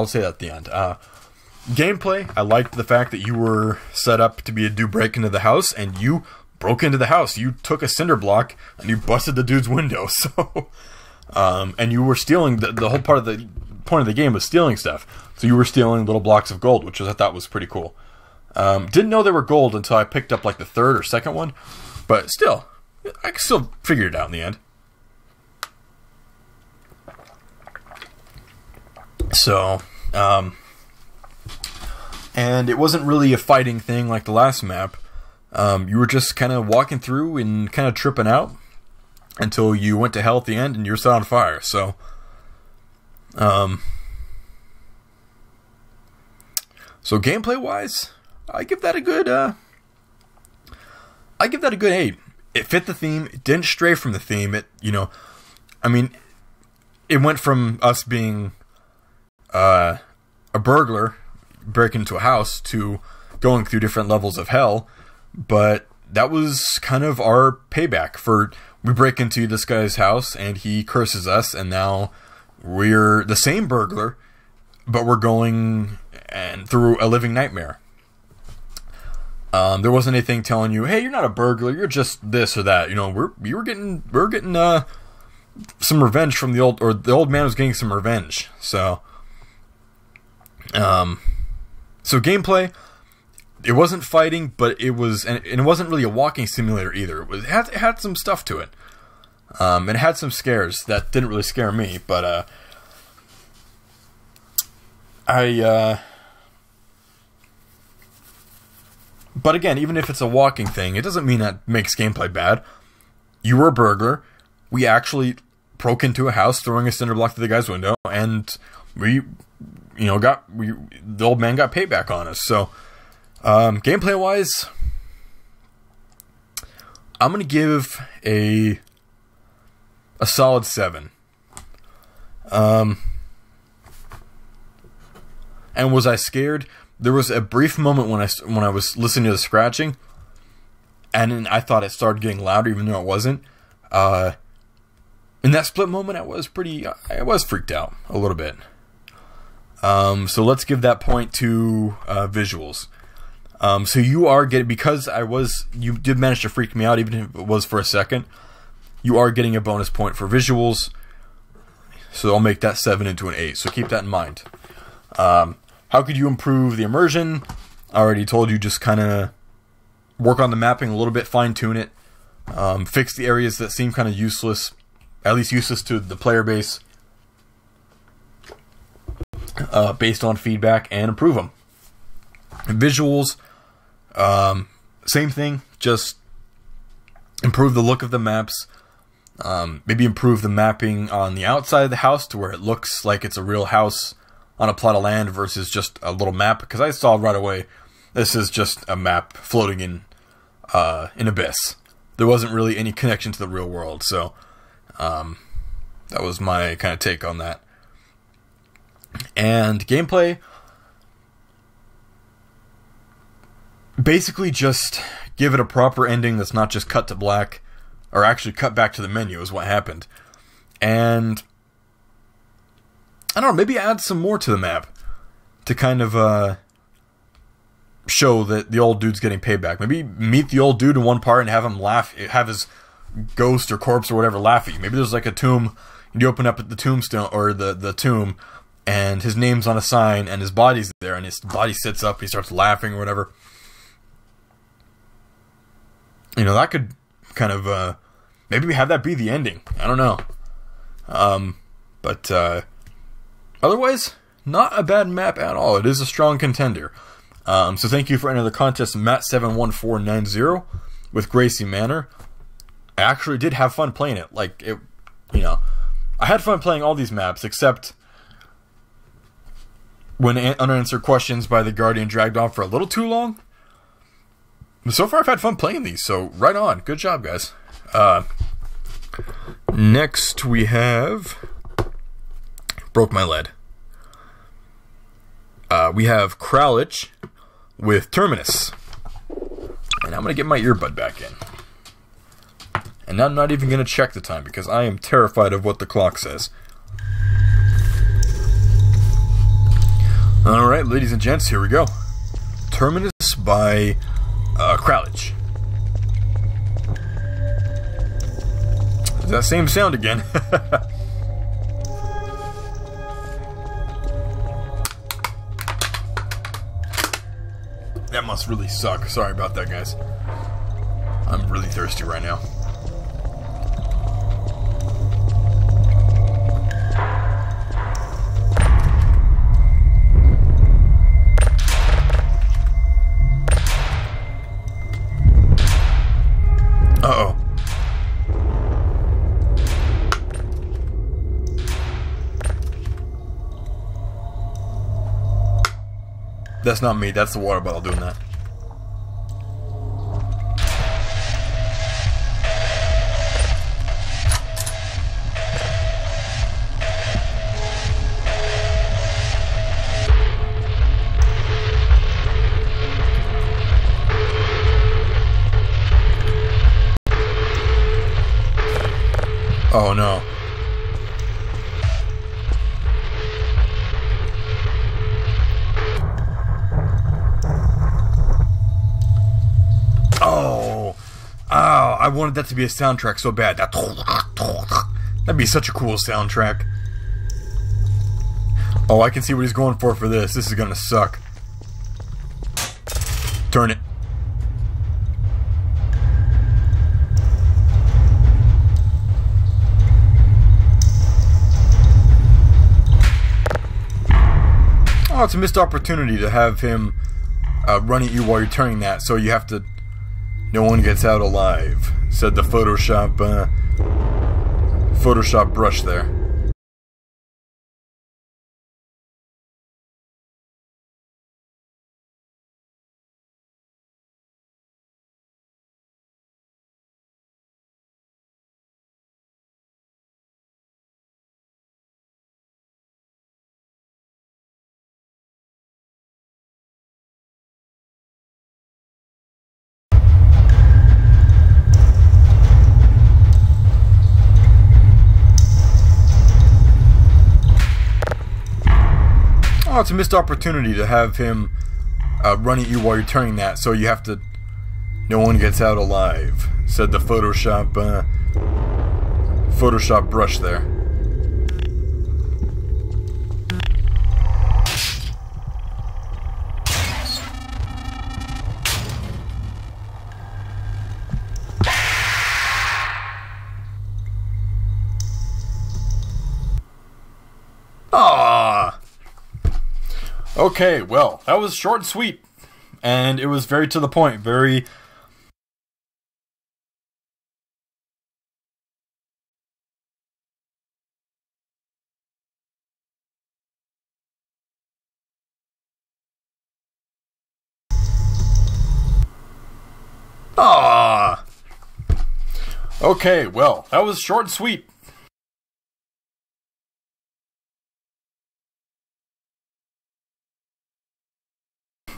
say that at the end. Gameplay, I liked the fact that you were set up to be a dude break into the house, and you broke into the house. You took a cinder block and you busted the dude's window. So, and you were stealing the whole point of the game was stealing stuff. So you were stealing little blocks of gold, which I thought was pretty cool. Didn't know they were gold until I picked up like the third or second one, but still, I could still figure it out in the end. So, and it wasn't really a fighting thing like the last map. You were just kind of walking through and kind of tripping out until you went to hell at the end and you were set on fire. So, gameplay wise, I give that a good 8. It fit the theme. It didn't stray from the theme. It went from us being a burglar breaking into a house to going through different levels of hell. But that was kind of our payback for we break into this guy's house and he curses us, and now we're the same burglar, but we're going and through a living nightmare. There wasn't anything telling you, hey, you're not a burglar, you're just this or that. You know, we're getting some revenge from the old man was getting some revenge. So gameplay, it wasn't fighting, but it was, and it wasn't really a walking simulator either. It had some stuff to it. It had some scares that didn't really scare me, but but again, even if it's a walking thing, it doesn't mean that makes gameplay bad. You were a burglar. We actually broke into a house, throwing a cinder block through the guy's window, and the old man got payback on us. So, Gameplay wise, I'm gonna give a solid 7. And was I scared? There was a brief moment when I was listening to the scratching, and then I thought it started getting louder, even though it wasn't. In that split moment, I was freaked out a little bit. So let's give that point to visuals. So you are getting, because you did manage to freak me out, even if it was for a second, you are getting a bonus point for visuals. So I'll make that 7 into an 8. So keep that in mind. How could you improve the immersion? I already told you, just kind of work on the mapping a little bit, fine tune it, fix the areas that seem kind of useless, at least useless to the player base, based on feedback, and improve them. Visuals, same thing, just improve the look of the maps, maybe improve the mapping on the outside of the house to where it looks like it's a real house on a plot of land versus just a little map, because I saw right away this is just a map floating in abyss. There wasn't really any connection to the real world, so that was my kind of take on that. And gameplay, basically just give it a proper ending that's not just cut to black, or actually cut back to the menu is what happened. And I don't know, maybe add some more to the map to kind of show that the old dude's getting payback. Maybe meet the old dude in one part and have him laugh, have his ghost or corpse or whatever laugh at you. Maybe there's like a tomb, and you open up at the tombstone, or the tomb, and his name's on a sign, and his body's there, and his body sits up, he starts laughing or whatever. You know, that could kind of, maybe we have that be the ending. I don't know. But otherwise, not a bad map at all. It is a strong contender. So thank you for entering the contest, Matt71490 with Gracey Manor. I actually did have fun playing it. Like, it, you know, I had fun playing all these maps, except when unanswered questions by the Guardian dragged on for a little too long. But so far, I've had fun playing these, so right on. Good job, guys. Next, we have... Broke my lead. We have Kralich with Terminus. And I'm going to get my earbud back in. And I'm not even going to check the time, because I am terrified of what the clock says. Alright, ladies and gents, here we go. Terminus by Kralich. That same sound again. That must really suck. Sorry about that, guys. I'm really thirsty right now. Uh-oh. That's not me, that's the water bottle doing that. Oh no. I wanted that to be a soundtrack so bad. That'd be such a cool soundtrack. Oh, I can see what he's going for this. This is gonna suck. Turn it. Oh, it's a missed opportunity to have him run at you while you're turning that, so you have to... No one gets out alive, said the Photoshop brush there. Oh, it's a missed opportunity to have him run at you while you're turning that, so you have to... No one gets out alive, said the Photoshop brush there. Ah. Okay, well, that was short and sweet, and it was very to the point, very... Ah. Okay, well, that was short and sweet.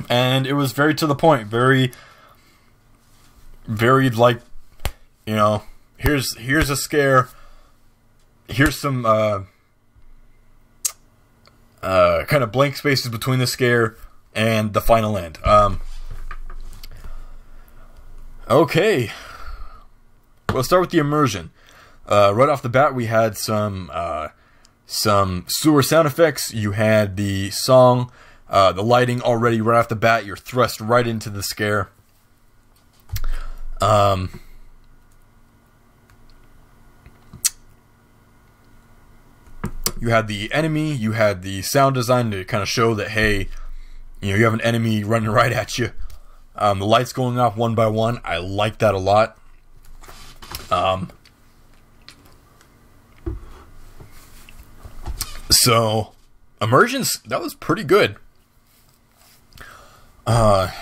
And it was very to the point, very like, you know, here's a scare, here's some kind of blank spaces between the scare and the final end. Okay, we'll start with the immersion. Right off the bat, we had some sewer sound effects. You had the song. The lighting already right off the bat, you're thrust right into the scare. You had the enemy, you had the sound design to kind of show that, hey, you know, you have an enemy running right at you. The lights going off one by one, I like that a lot. So, immersions, that was pretty good. That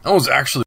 was actually